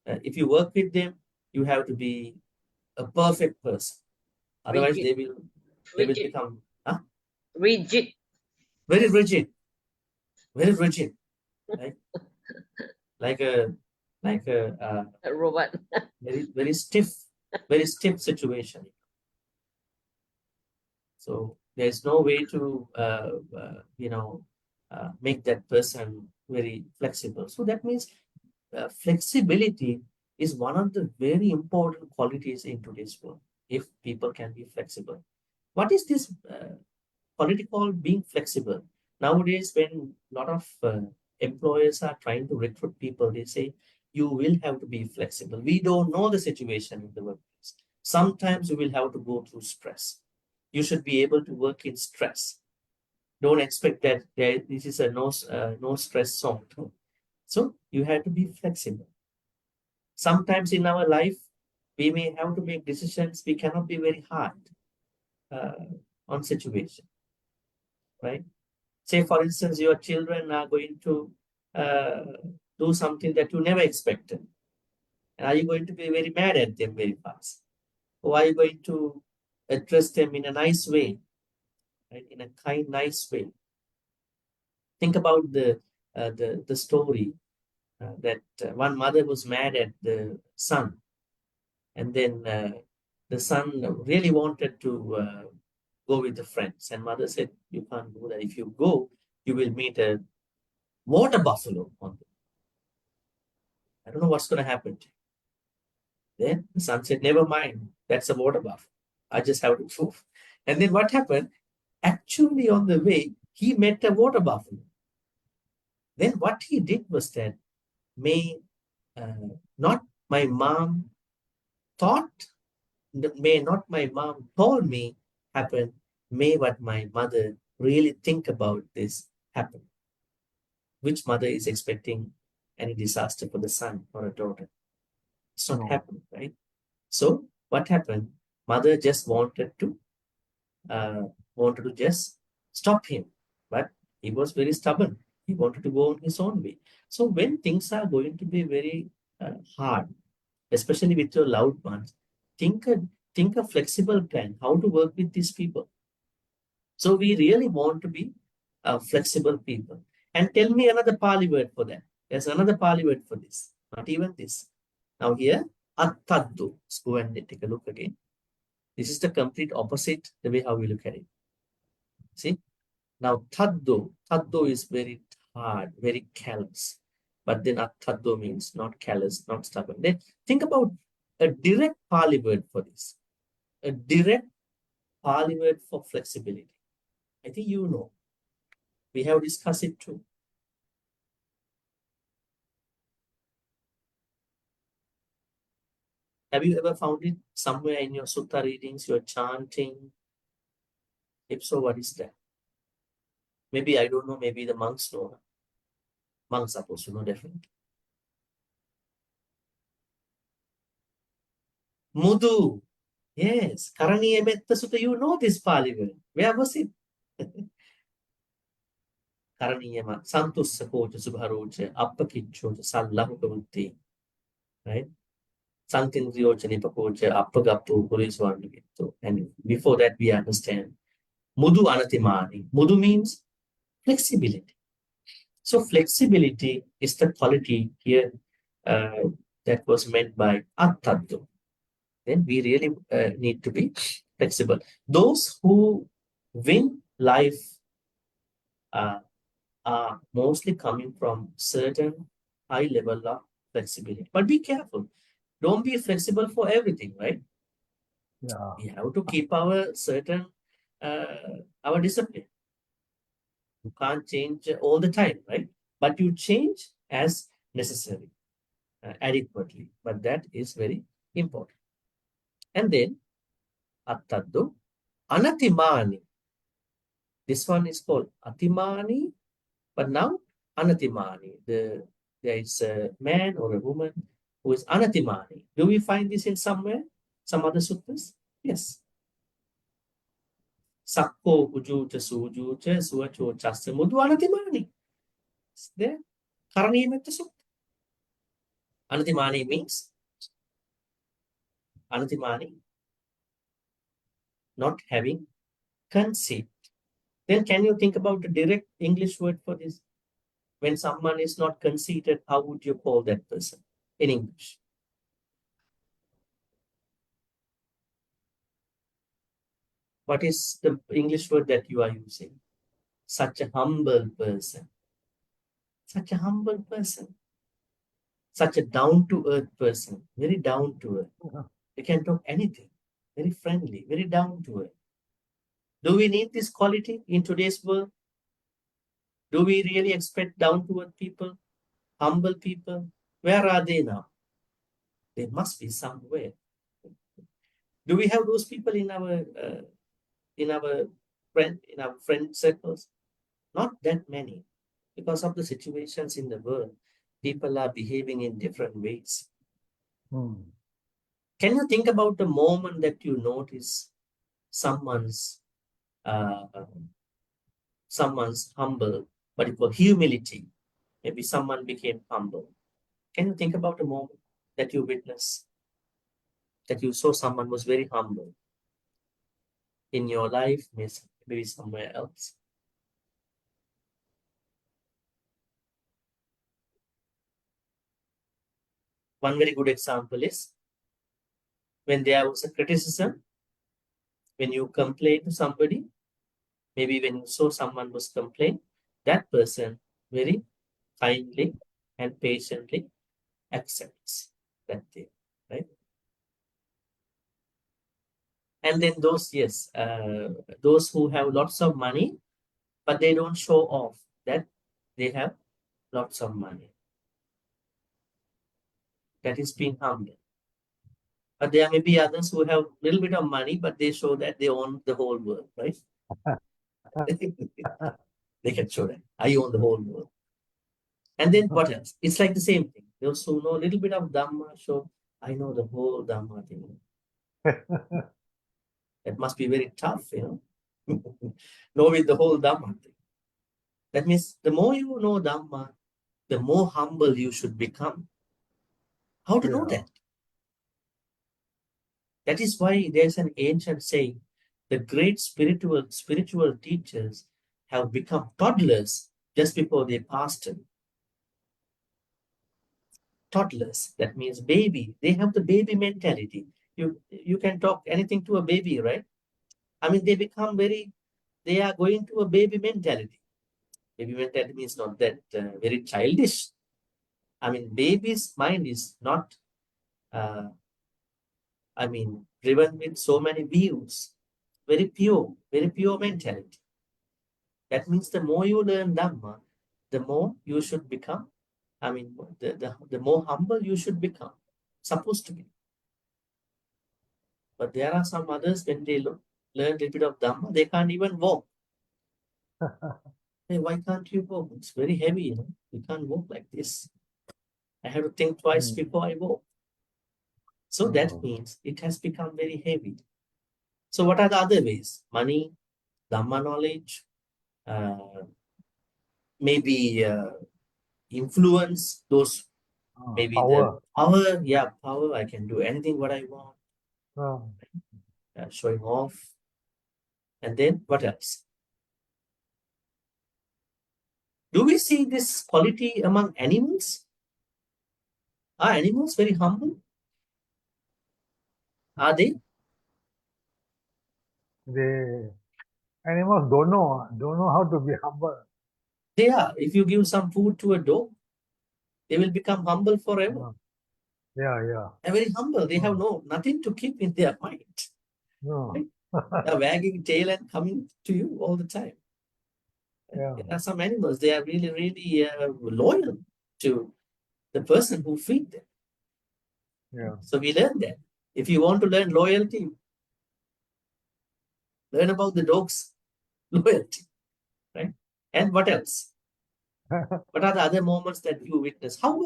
If you work with them, you have to be a perfect person. Otherwise, Rigid. they will Rigid. become Rigid. very rigid. Very rigid. Right? like a A robot. very stiff situation. So there's no way to make that person very flexible. So that means flexibility is one of the very important qualities in today's world. If people can be flexible, what is this quality called being flexible? Nowadays, when a lot of employers are trying to recruit people, they say you will have to be flexible. We don't know the situation in the workplace. Sometimes you will have to go through stress. You should be able to work in stress. Don't expect that this is a no stress zone. So you have to be flexible. Sometimes in our life, we may have to make decisions. We cannot be very hard on situation, right? Say, for instance, your children are going to do something that you never expected. And are you going to be very mad at them very fast? Or are you going to address them in a nice way, right? In a kind, nice way. Think about the story that one mother was mad at the son, and then the son really wanted to go with the friends, and mother said, "You can't do that. If you go, you will meet a water buffalo on the I don't know what's going to happen to you." Then the son said, "Never mind. That's a water buffalo. I just have to prove." And then what happened? Actually, on the way, he met a water buffalo. Then what he did was that, may not my mom told me happen, may what my mother really think about this happen. Which mother is expecting any disaster for the son or a daughter? It's not happening, right? So what happened? Mother just wanted to just stop him, but he was very stubborn. He wanted to go on his own way. So when things are going to be very hard, especially with your loved ones, think a flexible plan how to work with these people. So we really want to be flexible people. And tell me another Pali word for that. There's another Pali word for this. Not even this. Now here, attaddu. Let's go and take a look again. This is the complete opposite, the way how we look at it. See? Now taddu is very hard, very callous. But then attaddu means not callous, not stubborn. Then think about a direct Pali word for this. A direct Pali word for flexibility. I think you know. We have discussed it too. Have you ever found it somewhere in your sutta readings, your chanting? If so, what is that? Maybe, I don't know, maybe the monks know. Monks are supposed to know, definitely. Mudu. Yes. Karaniya Metta Sutta, you know this Pali word. Where was it? Karaniyama. Santussa Kocha Subharocha. Appakichocha. Sallahu Kavutti. right? Something and before that we understand Mudu Anatimani. Mudu means flexibility. So flexibility is the quality here that was meant by Attaddu. Then we really need to be flexible. Those who win life are mostly coming from certain high level of flexibility. But be careful. Don't be flexible for everything, right? Yeah. We have to keep our certain our discipline. You can't change all the time, right? But you change as necessary, adequately. But that is very important. And then Attaddu Anatimani. This one is called Atimani, but now Anatimani. There is a man or a woman who is Anatimani. Do we find this in somewhere? Some other sutras? Yes. Sakko ujucha sujucha suacho chasta mudu Anatimani. It's there. Karaniyametta sutta. Anatimani means Anatimani, not having conceit. Then can you think about the direct English word for this? When someone is not conceited, how would you call that person in English? What is the English word that you are using? Such a humble person. Such a humble person. Such a down-to-earth person. Very down-to-earth. You can talk anything. Very friendly, very down-to-earth. Do we need this quality in today's world? Do we really expect down-to-earth people? Humble people? Where are they now? They must be somewhere. Do we have those people in our friend circles? Not that many. Because of the situations in the world, people are behaving in different ways. Can you think about the moment that you notice someone's humble, what you call humility? Maybe someone became humble. Can you think about a moment that you witnessed, that you saw someone was very humble in your life, maybe somewhere else? One very good example is when there was a criticism, when you complain to somebody, maybe when you saw someone was complaining, that person very kindly and patiently accepts that thing, right? And then those who have lots of money, but they don't show off that they have lots of money. That is being humble. But there may be others who have a little bit of money, but they show that they own the whole world, right? They can show that I own the whole world. And then what else? It's like the same thing. Those who know a little bit of Dhamma show, I know the whole Dhamma thing. That must be very tough, knowing the whole Dhamma thing. That means the more you know Dhamma, the more humble you should become. How to know that? That is why there's an ancient saying, the great spiritual teachers have become toddlers just before they passed on. Toddlers, that means baby. They have the baby mentality. You can talk anything to a baby, right? I mean, they are going to a baby mentality. Baby mentality means not that very childish. I mean, baby's mind is not, driven with so many views. Very pure mentality. That means the more you learn Dhamma, the more you should become, the more humble you should become. Supposed to be. But there are some others, when they learn a little bit of Dhamma, they can't even walk. Hey, why can't you walk? It's very heavy, You can't walk like this. I have to think twice before I walk. So that means it has become very heavy. So what are the other ways? Money, Dhamma knowledge, maybe influence, those Maybe Power. the power, I can do anything what I want, showing off. And then what else? Do we see this quality among animals? Are animals very humble? Are they? The animals don't know how to be humble. They are. If you give some food to a dog, they will become humble forever. Yeah. They're very humble. They have nothing to keep in their mind. No. They're wagging tail and coming to you all the time. Yeah. There are some animals, they are really, really loyal to the person who feed them. Yeah. So we learn that. If you want to learn loyalty, learn about the dog's loyalty, right? And what else? What are the other moments that you witness? How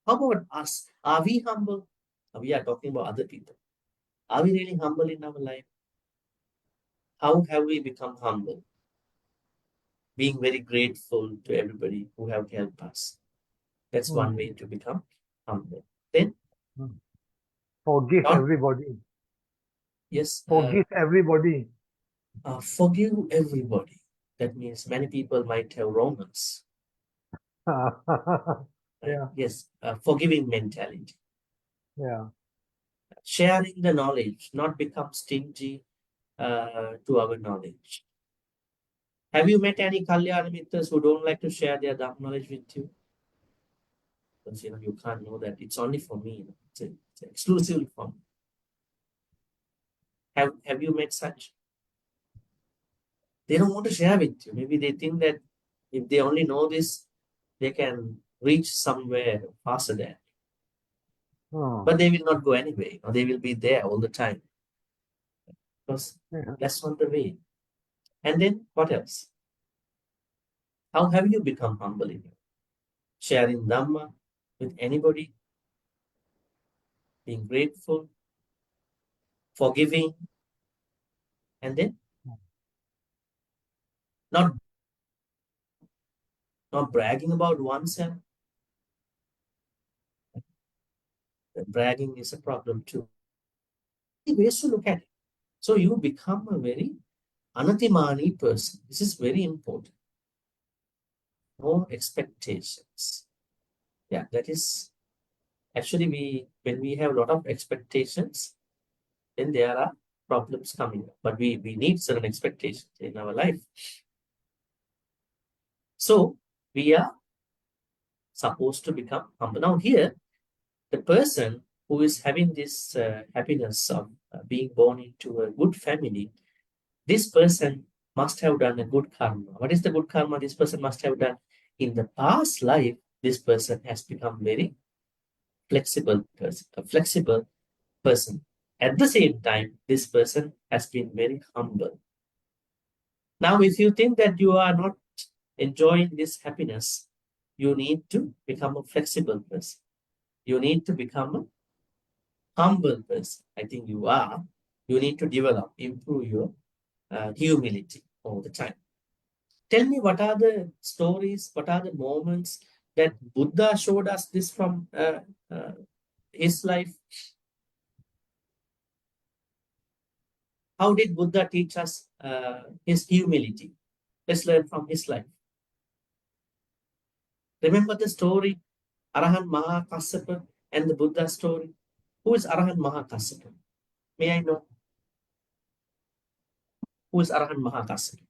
about us? Are we humble? We are talking about other people. Are we really humble in our life? How have we become humble? Being very grateful to everybody who have helped us. That's one way to become humble. Then Forgive Not- everybody. yes, Forgive everybody. forgive everybody. That means many people might have wronged us. Right? Yeah. Yes, forgiving mentality. Yeah. Sharing the knowledge, not become stingy to our knowledge. Have you met any Kalyana Mitras who don't like to share their Dhamma knowledge with you? Because you can't know that. It's only for me. It's exclusively for me. Have you met such? They don't want to share with you. Maybe they think that if they only know this, they can reach somewhere faster than. But they will not go anyway, or they will be there all the time. Because that's not the way. And then what else? How have you become humble in you? Sharing Dhamma with anybody, being grateful, forgiving, and then not bragging about oneself. Bragging is a problem too. Ways to look at it. So you become a very anatimani person. This is very important. No expectations. Yeah, that is actually when we have a lot of expectations, then there are problems coming up. But we need certain expectations in our life. So we are supposed to become humble. Now here, the person who is having this happiness of being born into a good family, this person must have done a good karma. What is the good karma this person must have done? In the past life, this person has become very flexible person, a flexible person. At the same time, this person has been very humble. Now, if you think that you are not enjoying this happiness, you need to become a flexible person. You need to become a humble person. I think you are. You need to develop, improve your humility all the time. Tell me, what are the stories, what are the moments that Buddha showed us this from his life? How did Buddha teach us his humility? Let's learn from his life. Remember the story, Arahan Mahakassapa and the Buddha story? Who is Arahan Mahakassapa? May I know? Who is Arahan Mahakassapa?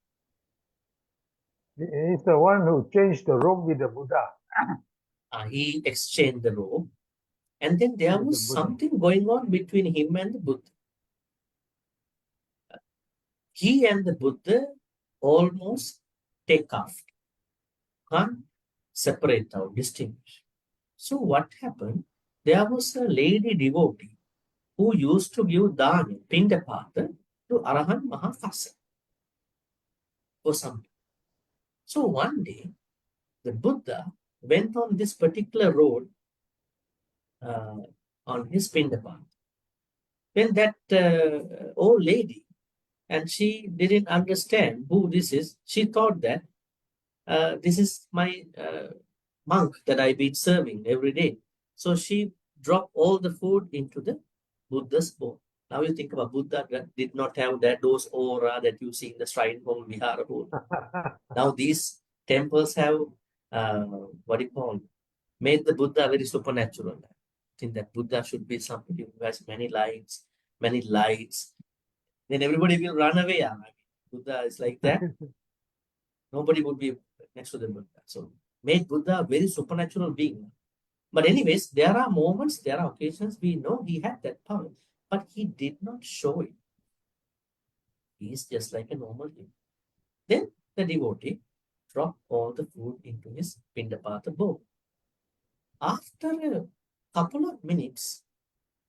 He's the one who changed the robe with the Buddha. He exchanged the robe. And then there With was the Buddha. something going on between him and the Buddha. He and the Buddha almost take off. Can't separate or distinguish. So what happened? There was a lady devotee who used to give dana, pindapata, to Arahan Mahakassa for some. So one day, the Buddha went on this particular road on his pindapata. Then that old lady, and she didn't understand who this is. She thought that this is my monk that I've been serving every day. So she dropped all the food into the Buddha's bowl. Now you think about Buddha that did not have those aura that you see in the shrine hall, vihara hall. Now these temples have, what do you call, made the Buddha very supernatural. I think that Buddha should be somebody who has many lights, then everybody will run away. I mean, Buddha is like that. Nobody would be next to the Buddha. So made Buddha a very supernatural being. But anyways, there are moments, there are occasions we know he had that power, but he did not show it. He is just like a normal human. Then the devotee dropped all the food into his Pindapata bowl. After a couple of minutes,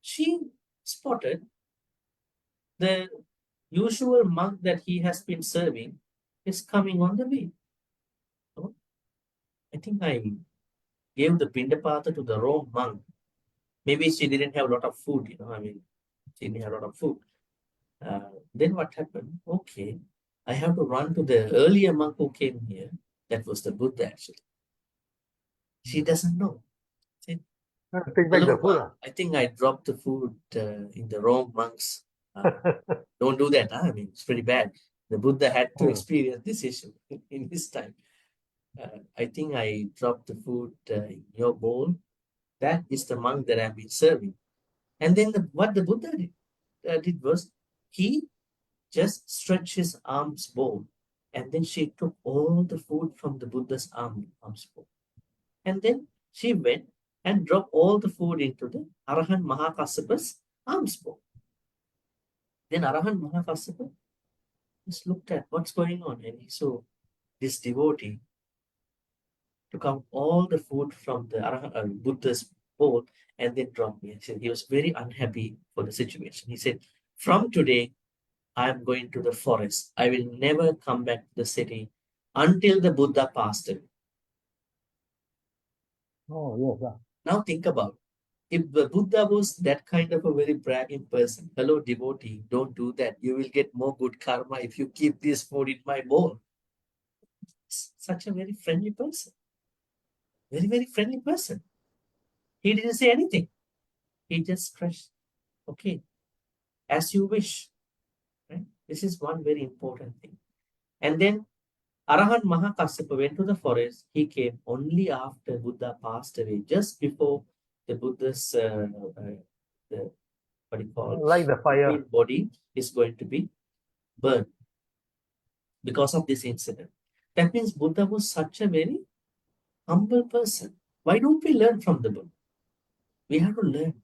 she spotted the usual monk that he has been serving is coming on the way. So, I think I gave the Pindapata to the wrong monk. Maybe she didn't have a lot of food, she didn't have a lot of food. Then what happened? Okay, I have to run to the earlier monk who came here. That was the Buddha, actually. She doesn't know. Take back the food. I think I dropped the food in the wrong monk's. Don't do that. I mean, it's pretty bad. The Buddha had to experience this issue in his time. I think I dropped the food in your bowl. That is the monk that I've been serving. And then what the Buddha did was, he just stretched his arms bowl, and then she took all the food from the Buddha's arms bowl. And then she went and dropped all the food into the Arahant Mahakassapa's arms bowl. Then Arahant Mahakassapa just looked at what's going on, and he saw this devotee took out all the food from the Buddha's bowl and then dropped me. He was very unhappy for the situation. He said, from today, I'm going to the forest. I will never come back to the city until the Buddha passed away. Oh, yes. Now think about it. If the Buddha was that kind of a very bragging person, hello devotee, don't do that. You will get more good karma if you keep this food in my bowl. Such a very friendly person. Very, very friendly person. He didn't say anything. He just stretched, okay, as you wish. Right? This is one very important thing. And then Arahant Mahakassapa went to the forest. He came only after Buddha passed away, just before the Buddha's Like the fire. body is going to be burned because of this incident. That means Buddha was such a very humble person. Why don't we learn from the Buddha? We have to learn.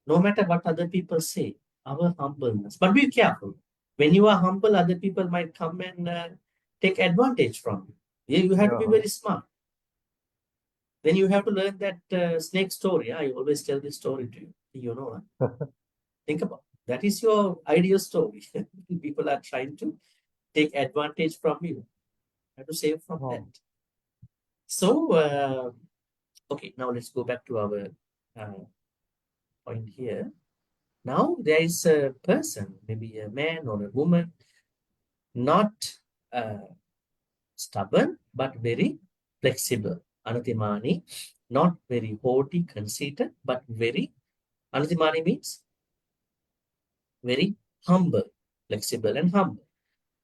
No matter what other people say, our humbleness. But be careful. When you are humble, other people might come and take advantage from you. You have to be very smart. Then you have to learn that snake story. I always tell this story to you. You know, think about it. That is your ideal story. People are trying to take advantage from you. You have to save from that. So, okay, now let's go back to our point here. Now there is a person, maybe a man or a woman, not stubborn, but very flexible. Anatimani, not very haughty, conceited, but very, Anatimani means very humble, flexible and humble.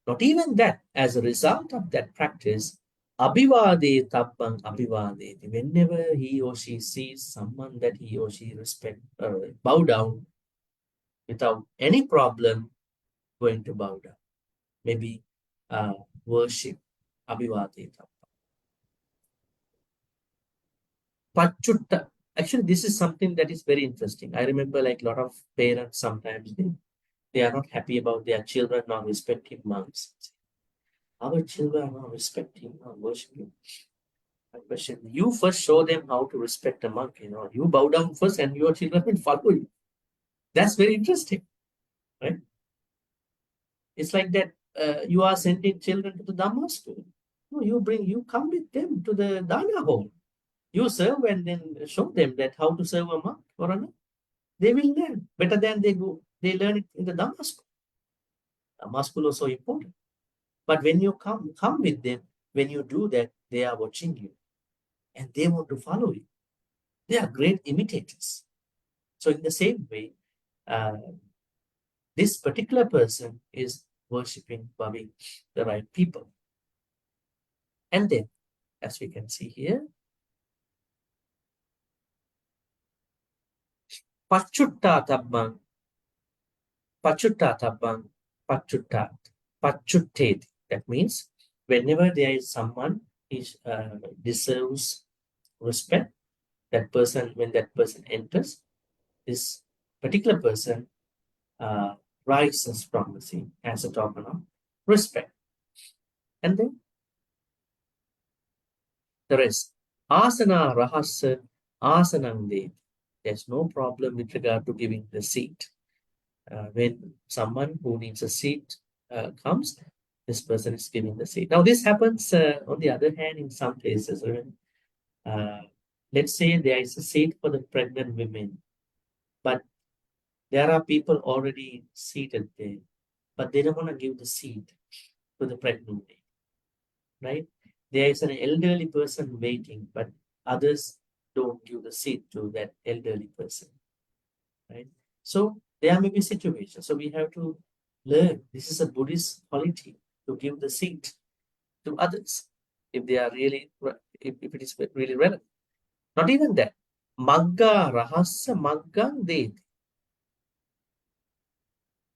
Not even that, as a result of that practice, Abhivade tappang abhivade. Whenever he or she sees someone that he or she respect, bow down without any problem, going to bow down. Maybe worship, abhivade tappang. Pachutta. Actually, this is something that is very interesting. I remember like a lot of parents sometimes they are not happy about their children not respecting monks. Our children are not respecting, not worshiping. My question, you first show them how to respect a monk, you bow down first and your children will follow you. That's very interesting, right? It's like that you are sending children to the Dhamma school. No, you come with them to the Dana hall. You serve and then show them that how to serve a monk or another. They will learn better than they learn it in the Dhamma school. Dhamma school is so important. But when you come with them, when you do that, they are watching you and they want to follow you. They are great imitators. So in the same way, this particular person is worshipping, loving the right people. And then, as we can see here, Pachutta tabbang, pachuttet. That means whenever there is someone is deserves respect, that person, when that person enters, this particular person rises from the scene as a token of respect. And then the rest. Asana rahasa asanam de. There's no problem with regard to giving the seat. When someone who needs a seat comes, this person is giving the seat. Now, this happens on the other hand in some places. Let's say there is a seat for the pregnant women, but there are people already seated there, but they don't want to give the seat to the pregnant lady, right? There is an elderly person waiting, but others don't give the seat to that elderly person, right? So there may be situations. So we have to learn. This is a Buddhist quality to give the seat to others if they are really, if it is really relevant. Not even that. Magga rahasa maggang de.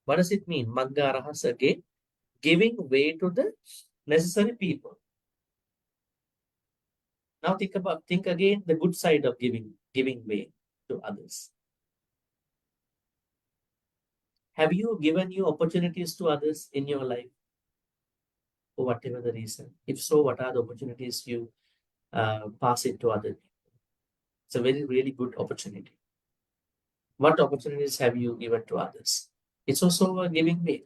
What does it mean? Magga rahasa again, giving way to the necessary people. Now think again the good side of giving way to others. Have you given your opportunities to others in your life? For whatever the reason. If so, what are the opportunities you pass it to other people? It's a very, really good opportunity. What opportunities have you given to others? It's also a giving way.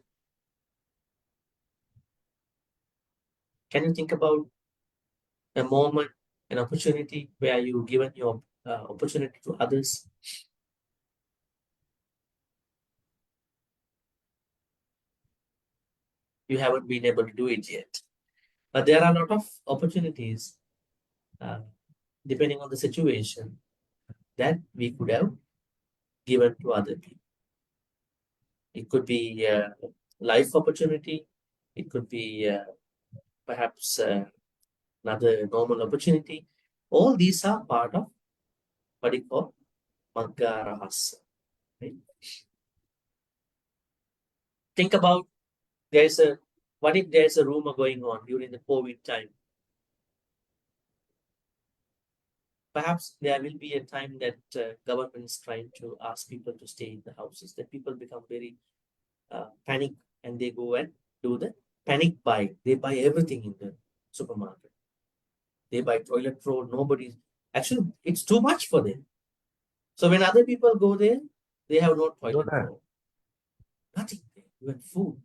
Can you think about a moment, an opportunity where you given your opportunity to others? You haven't been able to do it yet. But there are a lot of opportunities, depending on the situation, that we could have given to other people. It could be a life opportunity. It could be perhaps another normal opportunity. All these are part of what we call Magga Rahasa. Right? Think about what if there's a rumor going on during the COVID time? Perhaps there will be a time that government is trying to ask people to stay in the houses, that people become very panic and they go and do the panic buy. They buy everything in the supermarket. They buy toilet roll. Actually, it's too much for them. So when other people go there, they have no toilet roll. Nothing there, even food.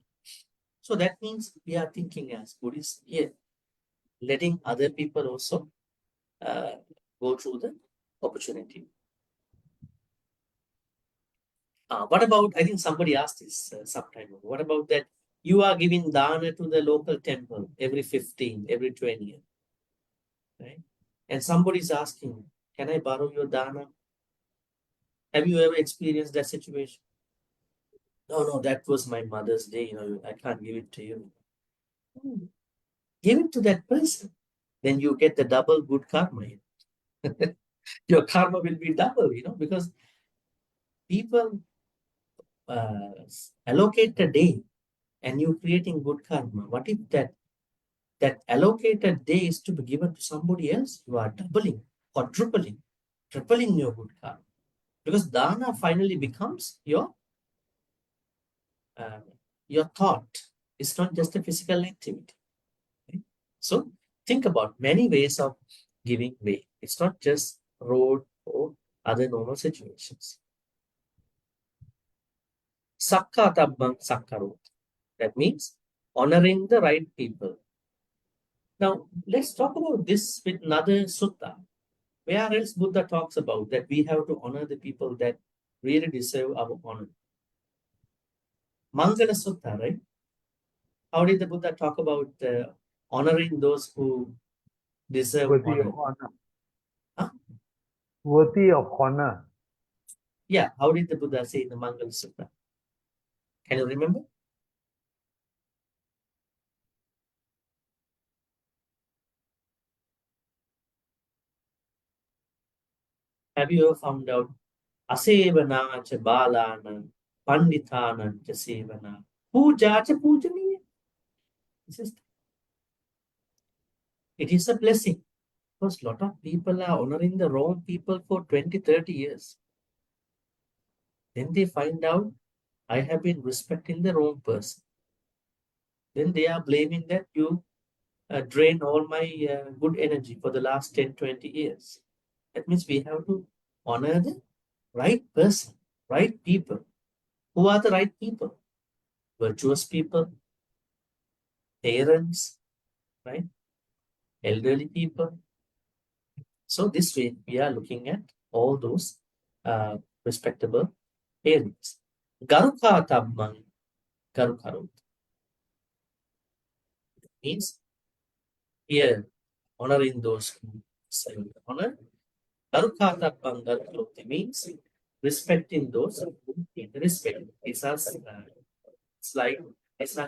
So that means we are thinking as Buddhists here, letting other people also go through the opportunity. What about, I think somebody asked this sometime ago, what about that you are giving dana to the local temple every 15, every 20th, right? And somebody's asking, can I borrow your dana? Have you ever experienced that situation? No, that was my Mother's Day, I can't give it to you. Give it to that person. Then you get the double good karma. Your karma will be double, because people allocate a day and you're creating good karma. What if that allocated day is to be given to somebody else? You are doubling, quadrupling, tripling your good karma. Because dana finally becomes your thought. It's not just a physical activity. Okay? So think about many ways of giving way. It's not just road or other normal situations. Sakka tabbang sakkarot. That means honoring the right people. Now, let's talk about this with another sutta. Where else Buddha talks about that we have to honor the people that really deserve our honor? Mangala Sutta, right? How did the Buddha talk about honoring those who deserve honor? Huh? worthy of honor. Yeah, how did the Buddha say in the Mangala Sutta? Can you remember? Have you ever found out? Asevana cha balana, panditana cha sevana, puja cha pujaniya. It is a blessing. Because a lot of people are honoring the wrong people for 20, 30 years. Then they find out, I have been respecting the wrong person. Then they are blaming that you drained all my good energy for the last 10, 20 years. That means we have to honor the right person, right people. Who are the right people? Virtuous people, parents, right? Elderly people. So this way we are looking at all those respectable parents. Cūḷakammavibhaṅga Sutta means here honoring those who serve honor. Cūḷakammavibhaṅga Sutta means respecting those who need respect. These are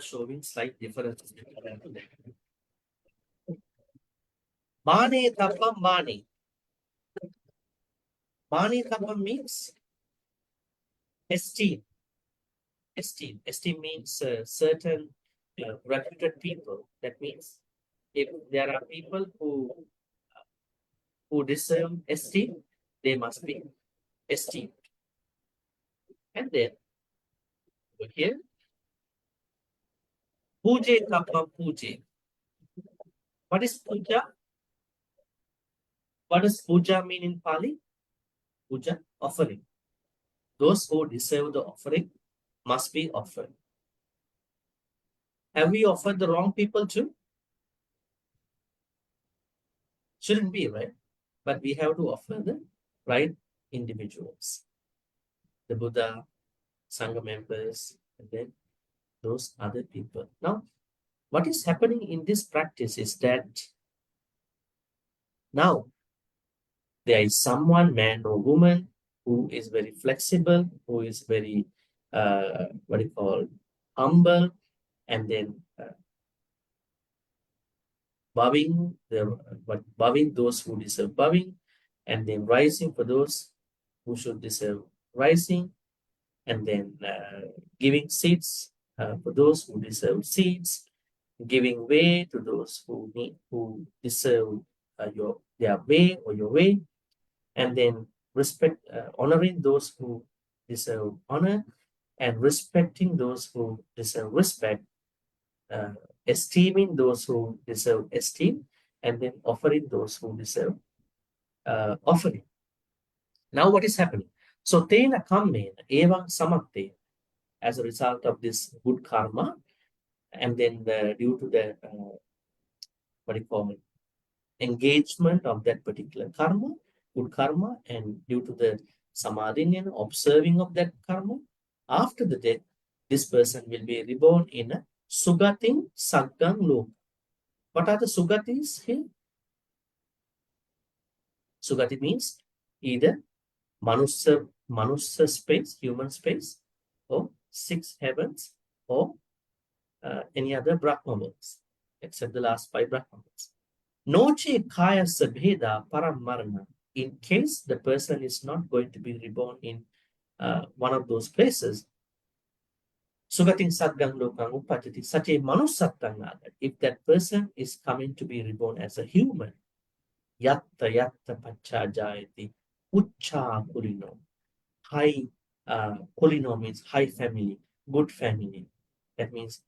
showing slight differences. Mane tappam mane. Mane tappam means esteem. Esteem. Esteem means certain reputed people. That means if there are people who deserve esteem, they must be esteemed. And then over here, Cūḷakammavibhaṅga Puje. What is puja? What does puja mean in Pali? Puja, offering. Those who deserve the offering must be offered. Have we offered the wrong people too? Shouldn't be, right? But we have to offer the right individuals. The Buddha, Sangha members, and then those other people. Now, what is happening in this practice is that now there is someone, man or woman, who is very flexible, who is very, humble, and then bowing those who deserve bowing, and then rising for those who should deserve rising, and then giving seats for those who deserve seats, giving way to those who deserve their way or your way, and then honoring those who deserve honor, and respecting those who deserve respect, esteeming those who deserve esteem, and then offering those who deserve offering. Now what is happening? So tena kammena evang samatte, as a result of this good karma, and then due to the engagement of that particular karma, good karma, and due to the samadhi and observing of that karma, after the death, this person will be reborn in a sugating saggang loka. What are the sugatis here? Sugati means either manusya space, human space, or 6 heavens, or any other Brahma worlds, except the last 5 Brahma worlds. Noche kaya sabheda paramarana. In case the person is not going to be reborn in one of those places, sugating sadgang lokang upatiti, such a manusattanga, if that person is coming to be reborn as a human, yatta pacha jayati, ucha kulino. High kulino means high family, good family. That means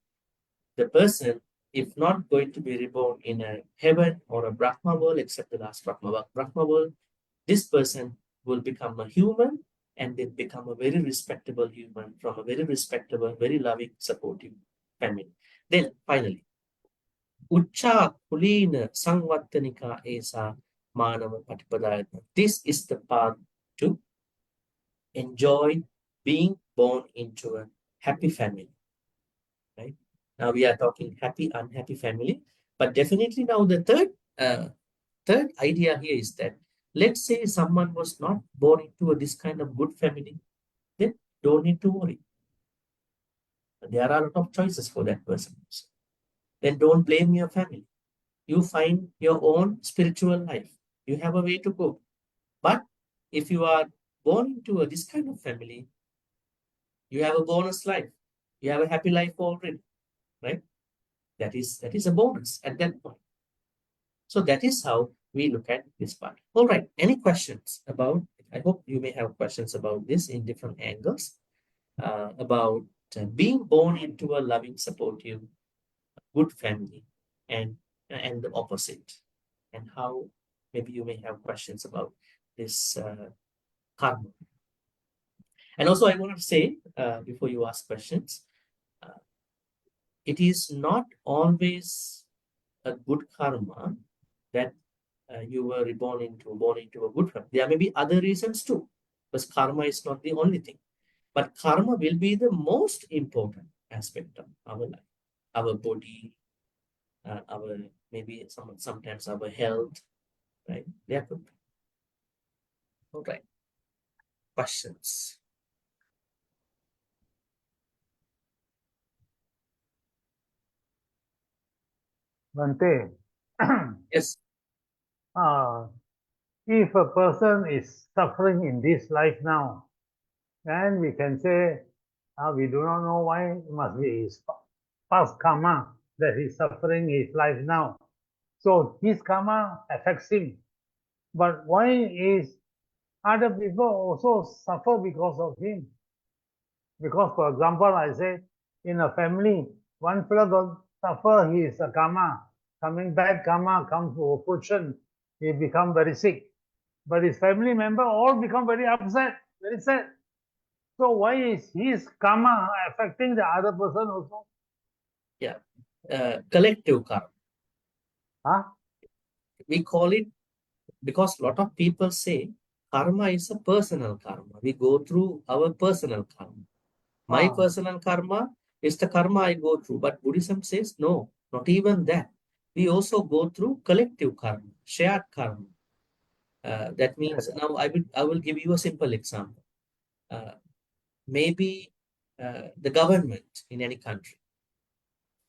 the person, if not going to be reborn in a heaven or a Brahma world, except the last Brahma world, this person will become a human, and then become a very respectable human from a very respectable, very loving, supportive family. Then finally, Ucha Kulina Sangvattanika Esa Manava Patipadayatna. This is the path to enjoy being born into a happy family. Right? Now we are talking happy, unhappy family, but definitely now the third idea here is that let's say someone was not born into this kind of good family, then don't need to worry. There are a lot of choices for that person. Then don't blame your family. You find your own spiritual life. You have a way to go. But if you are born into this kind of family, you have a bonus life. You have a happy life already, right? That is a bonus at that point. So that is how we look at this part. All right. Any questions about? I hope you may have questions about this in different angles about being born into a loving, supportive, good family, and the opposite, and how maybe you may have questions about this karma. And also, I want to say before you ask questions, it is not always a good karma that you were born into a good family. There may be other reasons too, because karma is not the only thing. But karma will be the most important aspect of our life, our body, our maybe sometimes our health, right? There could be. All right. Questions? Bhante, Yes. if a person is suffering in this life now, then we can say we do not know why. It must be his past karma that he's suffering his life now. So his karma affects him. But why is other people also suffer because of him? Because, for example, I say in a family, one fellow got suffer his karma, coming bad karma comes to opposition, he become very sick. But his family member all become very upset, very sad. So why is his karma affecting the other person also? Yeah. Collective karma. Huh? We call it, because a lot of people say karma is a personal karma. We go through our personal karma. My personal karma is the karma I go through. But Buddhism says, no, not even that. We also go through collective karma, shared karma. That means, now I will give you a simple example. Maybe the government in any country,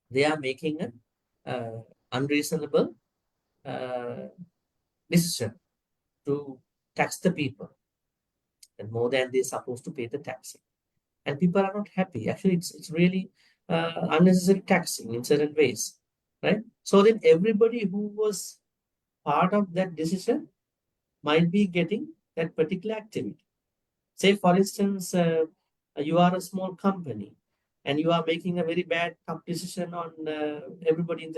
they are making an unreasonable decision to tax the people, and more than they're supposed to pay the taxing. And people are not happy. Actually, it's really unnecessary taxing in certain ways, right? So then everybody who was part of that decision might be getting that particular activity. Say, for instance, you are a small company and you are making a very bad tough decision on everybody in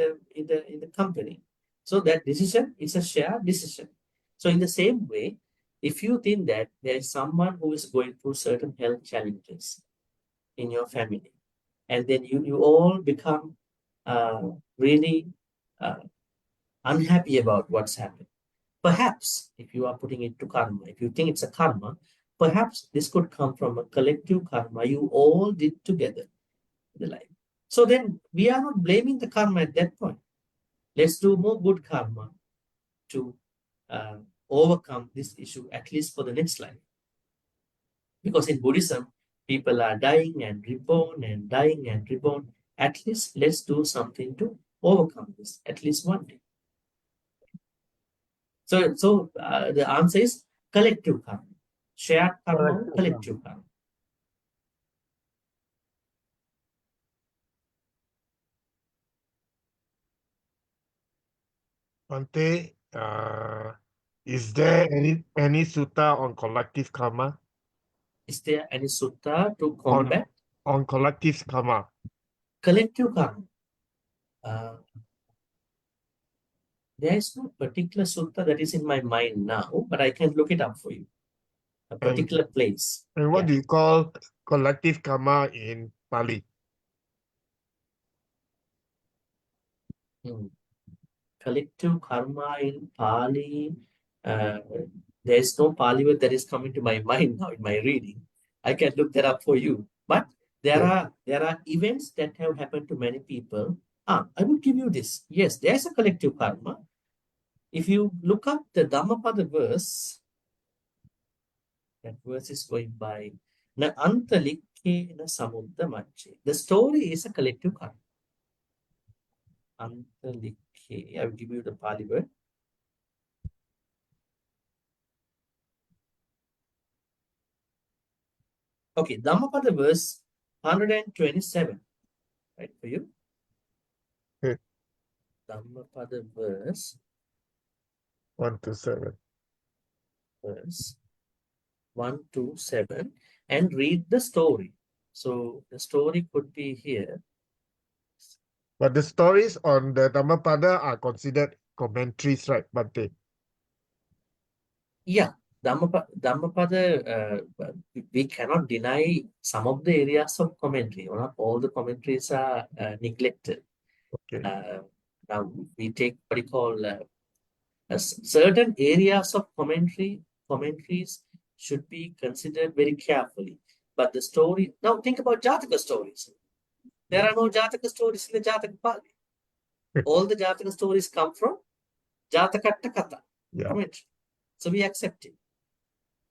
the company. So that decision is a shared decision. So in the same way, if you think that there is someone who is going through certain health challenges in your family, and then you all become really unhappy about what's happened. Perhaps, if you are putting it to karma, if you think it's a karma, perhaps this could come from a collective karma you all did together in the life. So then we are not blaming the karma at that point. Let's do more good karma to overcome this issue, at least for the next life. Because in Buddhism, people are dying and reborn and dying and reborn. At least let's do something to overcome this, at least one day. So the answer is collective karma. Shared karma, collective karma. Bhante, is there any sutta on collective karma? Is there any sutta to combat on collective karma? Collective karma? There is no particular sutta that is in my mind now, but I can look it up for you. A particular place. And what do you call collective karma in Pali? Collective karma in Pali. There is no Pali word that is coming to my mind now in my reading. I can look that up for you. But there are events that have happened to many people. I will give you this. Yes, there is a collective karma. If you look up the Dhammapada verse, that verse is going by Na Antalikke na Samudra Mache. The story is a collective karma. Antalikke. I will give you the Pali word. Okay, Dhammapada verse 127. Right for you? Okay. Dhammapada verse 1 to 7. verse 1 to 7 and read the story. So the story could be here. But the stories on the Dhammapada are considered commentaries, right, Bhante? Yeah, Dhammapada, we cannot deny some of the areas of commentary. Not all the commentaries are neglected. Okay. Now we take what you call certain areas of commentaries should be considered very carefully. But the story, now think about Jataka stories. There are no Jataka stories in the Jataka Pali. All the Jataka stories come from Jatakatta Katha commentary. So we accept it.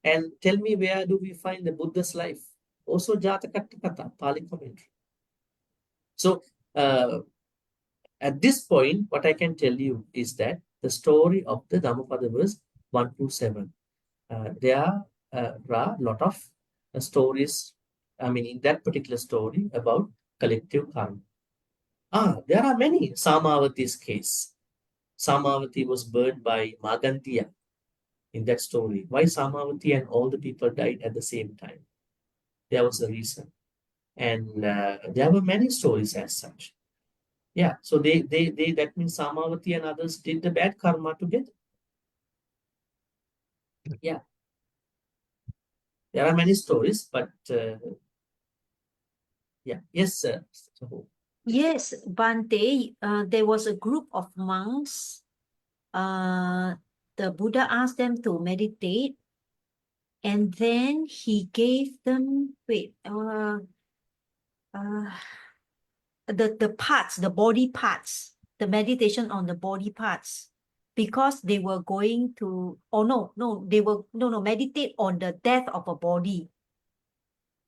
And tell me, where do we find the Buddha's life? Also Jatakatta Katha, Pali commentary. So at this point, what I can tell you is that the story of the Dhammapada verse 1 to 7. There are a lot of stories, I mean, in that particular story about collective karma. There are many. Samavati's case. Samavati was burned by Magantiya in that story. Why Samavati and all the people died at the same time? There was a reason. And there were many stories as such. Yeah, so they that means Samavati and others did the bad karma together. Yeah. There are many stories, but yeah. Yes, sir. Yes, Bhante, there was a group of monks. The Buddha asked them to meditate, and then he gave them, the parts, the body parts, the meditation on the body parts, because they were going to, meditate on the death of a body,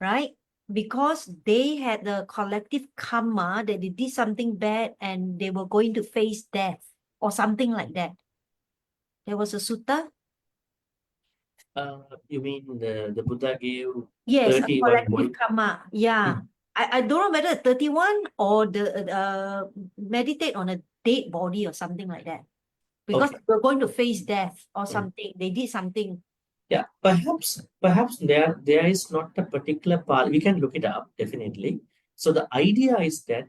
right? Because they had the collective karma that they did something bad and they were going to face death or something like that. There was a sutta. You mean the Buddha gave Yes, a 31 collective body? karma. Yeah. I don't know whether 31 or the meditate on a dead body or something like that. Because Okay. they're going to face death or something. They did something. Yeah, perhaps there is not a particular part. We can look it up, definitely. So the idea is that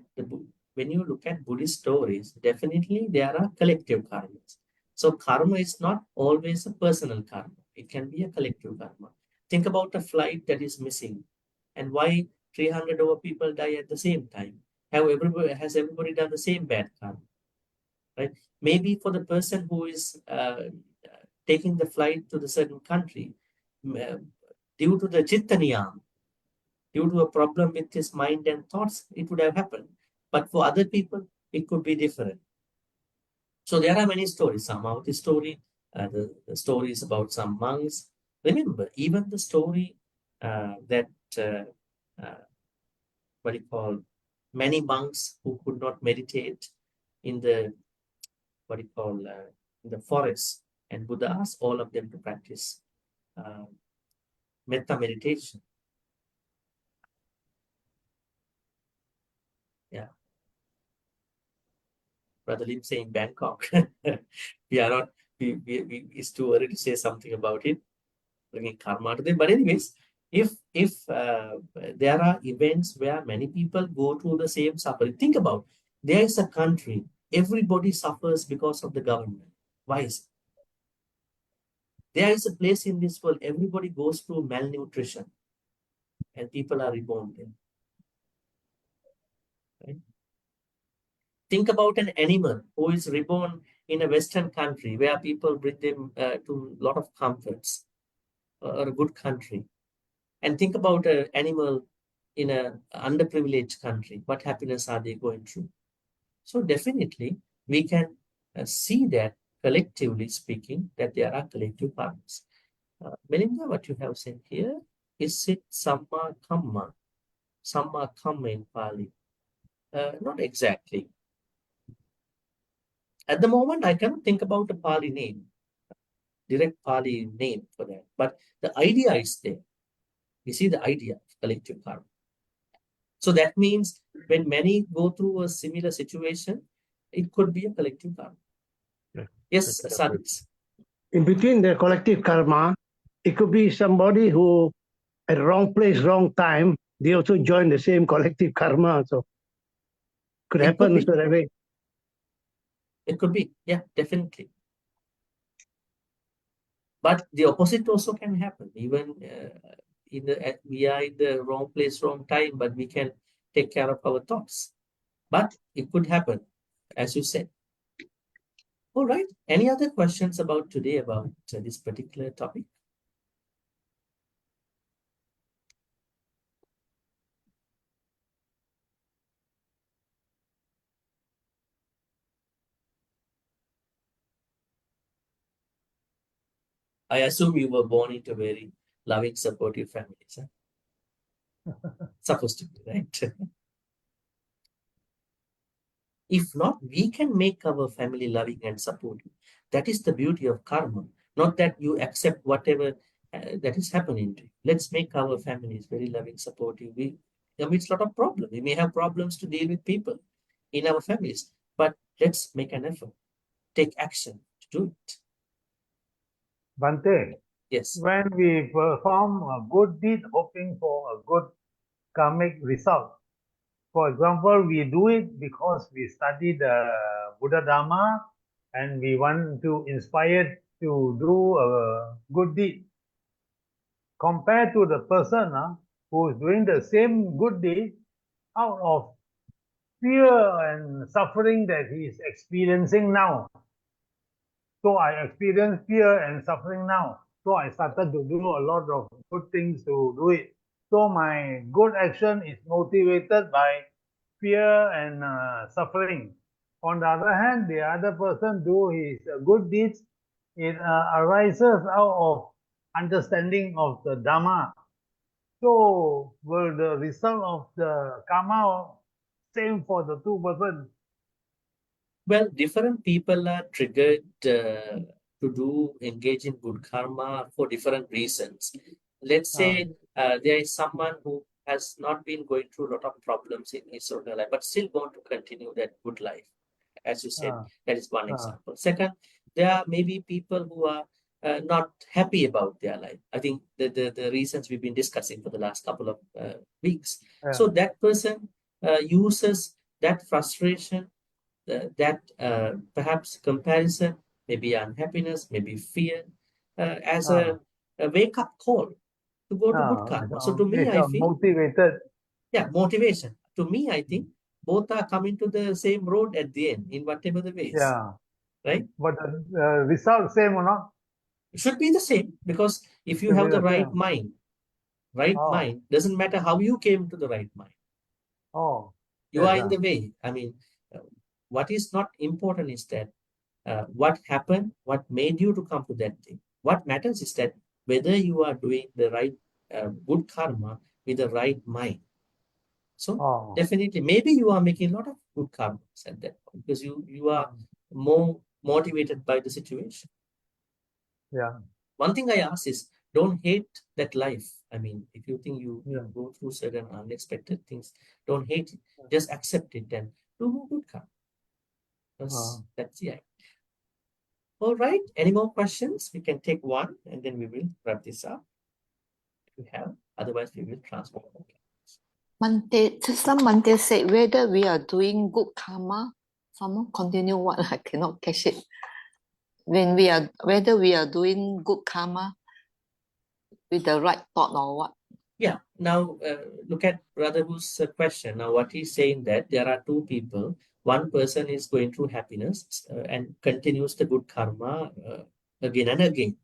when you look at Buddhist stories, definitely there are collective karmas. So karma is not always a personal karma. It can be a collective karma. Think about a flight that is missing and why 300 over people die at the same time. Has everybody done the same bad karma? Right? Maybe for the person who is taking the flight to the certain country, due to the Chittaniyam, due to a problem with his mind and thoughts, it would have happened. But for other people, it could be different. So there are many stories. Some of the story, the stories about some monks. Remember, even the story that what you call many monks who could not meditate in the in the forest, and Buddha asked all of them to practice metta meditation. Yeah. Brother Lim saying Bangkok. It's too early to say something about it, bringing karma to them. But anyways, if there are events where many people go through the same suffering, think about, there is a country, everybody suffers because of the government. Why is it? There is a place in this world, everybody goes through malnutrition and people are reborn there. Right? Think about an animal who is reborn in a Western country where people bring them to a lot of comforts, or a good country. And think about an animal in an underprivileged country. What happiness are they going through? So definitely we can see that collectively speaking, that there are collective karmas. Melinda, what you have said here, is it Samma Kamma? Samma Kamma in Pali? Not exactly. At the moment, I cannot think about a Pali name, direct Pali name for that. But the idea is there. You see the idea of collective karma. So that means when many go through a similar situation, it could be a collective karma. Yeah. Yes, Okay. Sadis. In between the collective karma, it could be somebody who at the wrong place, wrong time, they also join the same collective karma. So could It happen could be. so that way. It could be, yeah, definitely. But the opposite also can happen. Even we are in the wrong place, wrong time, but we can take care of our thoughts. But it could happen, as you said. All right. Any other questions about today about this particular topic? I assume you were born into very loving, supportive families. Huh? Supposed to be, right? If not, we can make our family loving and supportive. That is the beauty of karma. Not that you accept whatever that is happening to you. Let's make our families very loving, supportive. We amidst a lot of problems. We may have problems to deal with people in our families, but let's make an effort. Take action to do it. Bhante, Yes. when we perform a good deed hoping for a good karmic result, for example, we do it because we study the Buddha Dharma and we want to inspire to do a good deed. Compared to the person who is doing the same good deed out of fear and suffering that he is experiencing now. So I experience fear and suffering now. So I started to do a lot of good things to do it. So my good action is motivated by fear and suffering. On the other hand, the other person do his good deeds. It arises out of understanding of the Dhamma. So will the result of the karma same for the two persons? Well, different people are triggered to engage in good karma for different reasons. Let's say there is someone who has not been going through a lot of problems in his or her life, but still want to continue that good life. As you said, that is one example. Second, there are maybe people who are not happy about their life. I think the reasons we've been discussing for the last couple of weeks. So that person uses that frustration, that perhaps comparison, maybe unhappiness, maybe fear, as a wake-up call to go to good karma. So to me, I feel motivated. Yeah, motivation. To me, I think both are coming to the same road at the end in whatever the ways. Yeah. Right? But the result same or not? It should be the same, because if you Should have be the the right same. mind, mind, doesn't matter how you came to the right mind. You are in the way. I mean, what is not important is that what happened, what made you to come to that thing. What matters is that whether you are doing the right good karma with the right mind. So definitely, maybe you are making a lot of good karmas at that point, because you are more motivated by the situation. Yeah. One thing I ask is, don't hate that life. I mean, if you think you go through certain unexpected things, don't hate it. Just accept it and do more good karma. That's the idea. All right. Any more questions? We can take one and then we will wrap this up. If you have, otherwise we will transform. Mante said whether we are doing good karma. Someone continue what? I cannot catch it. Whether we are doing good karma with the right thought or what? Yeah. Now look at Brother Wu's question. Now what he's saying that there are two people. One person is going through happiness and continues the good karma again and again,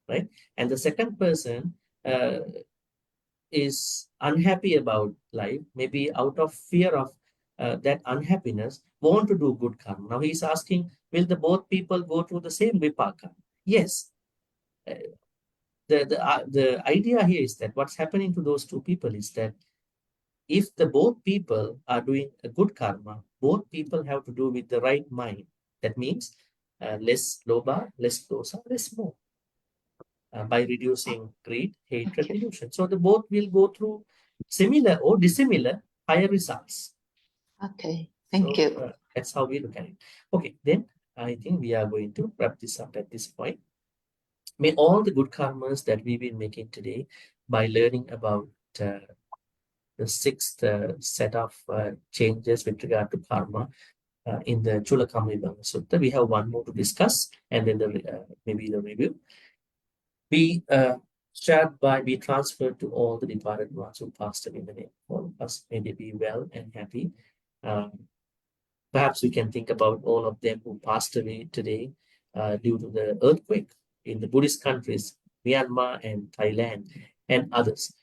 right? And the second person is unhappy about life, maybe out of fear of that unhappiness, want to do good karma. Now he's asking, will the both people go through the same vipaka? Yes. The idea here is that what's happening to those two people is that if the both people are doing a good karma, both people have to do with the right mind. That means less lobha, less dosa, less more. By reducing greed, hatred, delusion. So the both will go through similar or dissimilar higher results. Okay, thank So, you. that's how we look at it. Okay, then I think we are going to wrap this up at this point. May all the good karmas that we've been making today by learning about the sixth set of changes with regard to karma in the Cūḷakammavibhaṅga Sutta. We have one more to discuss and then maybe the review. Be transferred to all the departed ones who passed away in the name of all of us. May they be well and happy. Perhaps we can think about all of them who passed away today due to the earthquake in the Buddhist countries, Myanmar and Thailand and others.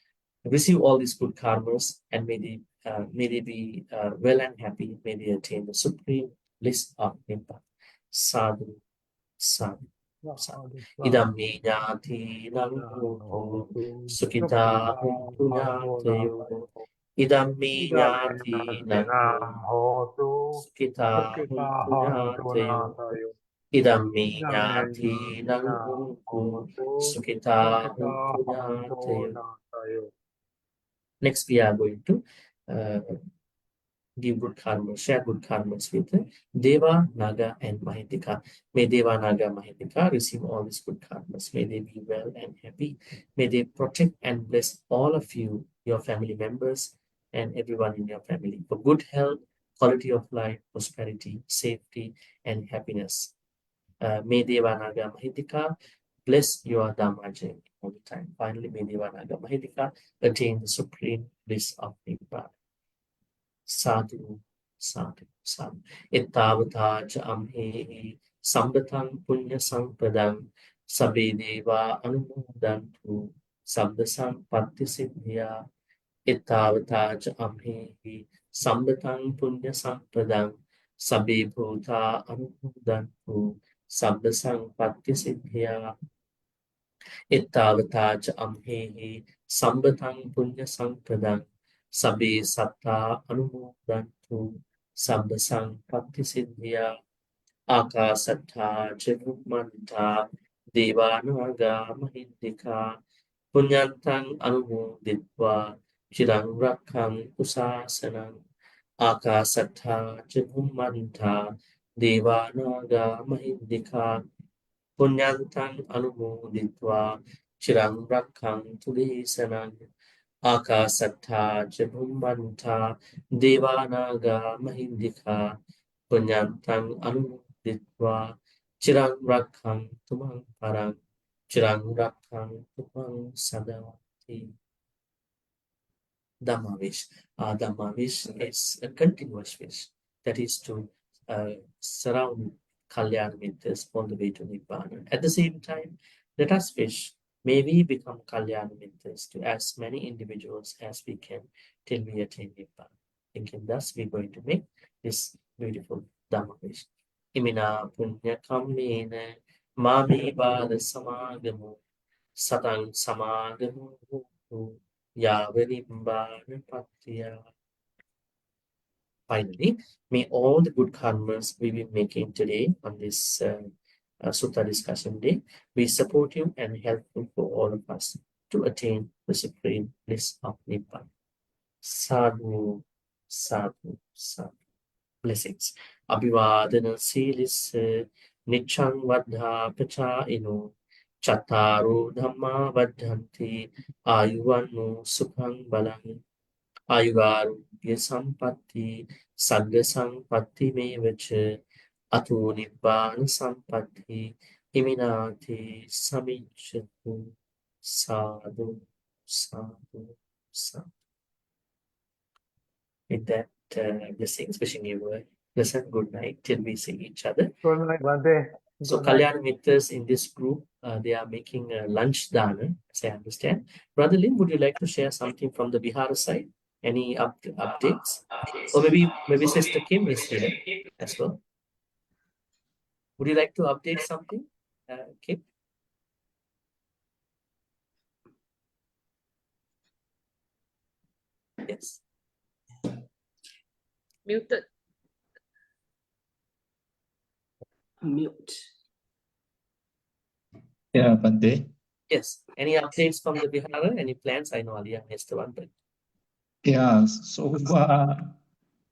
Receive all these good karmas and may they be well and happy. May they attain the supreme bliss of Nibbana. Sadhu, sadhu. Idam me ñāti namo sukita huntu ñātayo. Idam me ñāti namo sukita huntu ñātayo. Idam me ñāti namo sukita huntu ñātayo. Next, we are going to give good karma, share good karmas with Deva, Naga, and Mahitika. May Deva, Naga, Mahitika receive all these good karmas. May they be well and happy. May they protect and bless all of you, your family members, and everyone in your family for good health, quality of life, prosperity, safety, and happiness. May Deva, Naga, Mahitika bless your Dhamma journey all the time. Finally, may Deva, Naga, Mahitika attain the supreme bliss of Nibbana. Sadhu, sadhu, sadhu. Ittavata cha amhehi sambatang punya sampadang sabe deva anumodantu sabdasang patti siddhya. Ittavata cha amhehi sambatang punya sampadang sabe bhuta anumodantu sabdasang patti siddhya. Ittavata cha amhehi sambatang punya sampadang Sabe satta anumodantu sabdasang patti siddhya. Akasattha chirumanta devanaga mahindika punyantang anumoditva chirang rakkang usasanang. Akasattha chirumanta devanaga mahindika punyantang anumoditva chirang rakkang tudesanang. Akasattha Jabhummanta Devanaga Mahindika Punyantang Anumoditva Chirang Rakkang Tumang Parang Chirang Rakkang Tumang Sadavati. Dhamma wish. Dhamma wish is a continuous wish. That is to surround Kalyana Mitras on the way to Nibbana. At the same time, let us wish may we become Kalyana Mitras to as many individuals as we can till we attain Nibbana. Thinking thus, we're going to make this beautiful Dhamma wish. Imina punya kammena mami bada samagamu satang samagamu yavanimbana patiya. Finally, may all the good karmas we will be making today on this Sutta discussion day be supportive and helpful for all of us to attain the supreme bliss of Nibbana. Sadhu, sadhu, sadhu. Blessings. Abhivadana silis nichang vadha pacha ino chattaro dhamma vadhanti ayuvanu sukhang balang ayugarugya sampatti sagga sampatti mevacha ato nibbana sampatti iminati samichatu. Sadhu, sadhu, sadhu. With that blessings, wishing you a pleasant good night till we see each other. Good night, Bhante. So Good night. Kalyana Mitras in this group, they are making a lunch dana, as I understand. Brother Lim, would you like to share something from the Vihara side? Any updates? Or maybe Sister Kim is here as well. Would you like to update something, Kim? Yes. Muted. Mute. Yeah, Bhante. Yes. Any updates from the Vihara? Any plans? I know Aliyah missed one, but Yeah, so far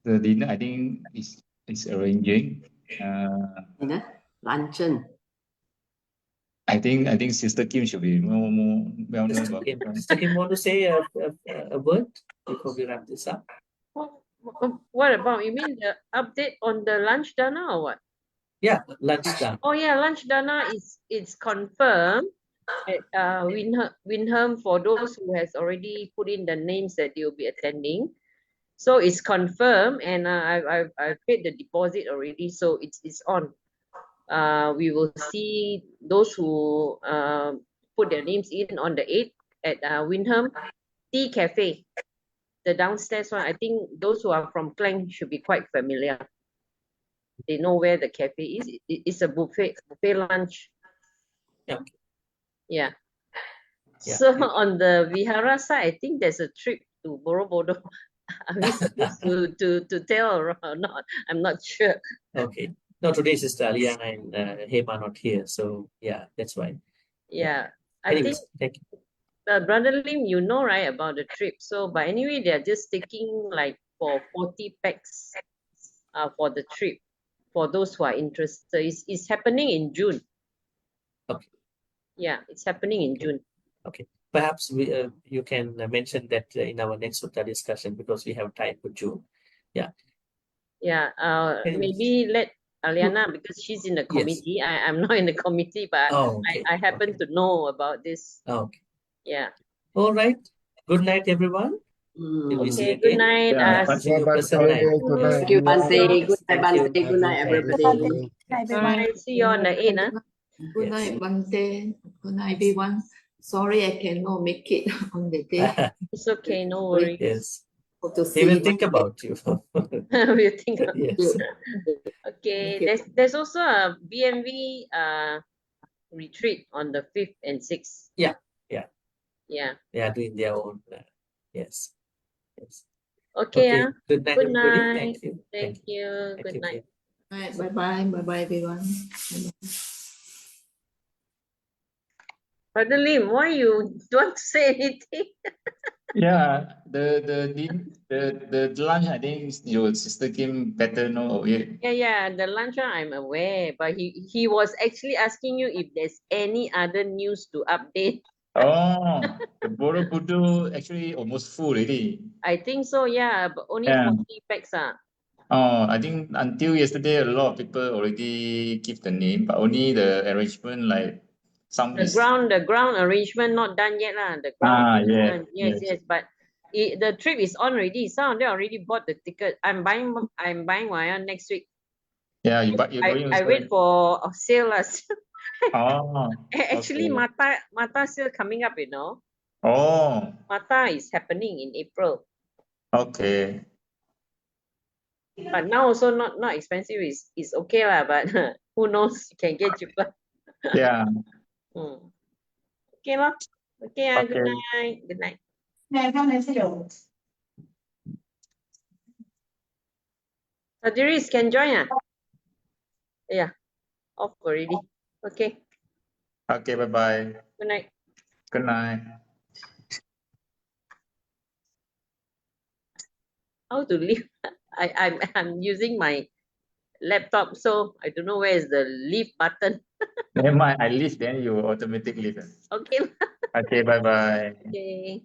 the dinner I think is arranging. Luncheon. I think Sister Kim should be more well known about. Sister Kim, want to say a word before we wrap this up? What about, you mean the update on the lunch dana or what? Yeah, lunch dana. Oh yeah, lunch dana it's confirmed at Windham for those who has already put in the names that they will be attending. So it's confirmed, and I've paid the deposit already, so it's on. We will see those who put their names in on the 8th at Windham Tea Cafe, the downstairs one. I think those who are from Klang should be quite familiar. They know where the cafe is. It's a buffet lunch. Yeah. Yeah. Yeah. So on the Vihara side, I think there's a trip to Borobudur. Are we supposed to tell or not? I'm not sure. Okay. No, today Sister Aliyah and Hema not here, so yeah, that's why. Yeah. Anyways, I thank you. think Brother Lim, you know, right, about the trip. So, but anyway, they're just taking like for 40 packs for the trip for those who are interested. It's happening in June. Okay. Yeah, it's happening in June. Okay. Perhaps you can mention that in our next Sutta discussion because we have time for June. Yeah. Yeah. Maybe let Aliana, because she's in the committee. Yes. I'm not in the committee, but okay. I happen to know about this. Okay. Yeah. All right. Good night, everyone. Okay, good night. See you person night. Good night. Thank you, Bhante. Good night, Thank you. Bhante. Good night, everybody. All right. See you on the 8th. Good night, Bhante. Good night, everyone. Sorry, I cannot make it on the day. It's okay, no worries. Yes. Hope to They see will you. think about you. We'll think about Yes. Okay. There's also a BMV retreat on the 5th and 6th. Yeah. Yeah. They are doing their own. Yes. Yes. Okay. Good night, Good everybody. night. Thank you. Thank you. Good night. Right, bye-bye. Bye-bye, everyone. Brother Lim, why you don't say anything? Yeah, the lunch I think your Sister Kim better know of it. Yeah, the lunch one I'm aware, but he was actually asking you if there's any other news to update. Oh, the Borobudur actually almost full already. I think so, yeah, but only 40 packs. Oh, I think until yesterday a lot of people already give the name, but only the arrangement like some The ground arrangement not done yet lah. The ground arrangement, yes, but the trip is on already. Some of them already bought the ticket. I'm buying one next week. Yeah, I wait for a sale lah. Oh, Actually, okay. Mata sale coming up, you know. Oh, Mata is happening in April. okay. But now also not expensive. Is okay lah. But who knows? You can get cheaper. Yeah. Okay lah. Okay. Okay. Good night. Good night. Sadiris can join Yeah. Off already. Okay. Okay. Bye-bye. Good night. Good night. How to leave? I'm using my laptop, so I don't know where is the leave button. Never mind. I leave, then you automatically leave. Okay. Okay. Bye-bye. Okay.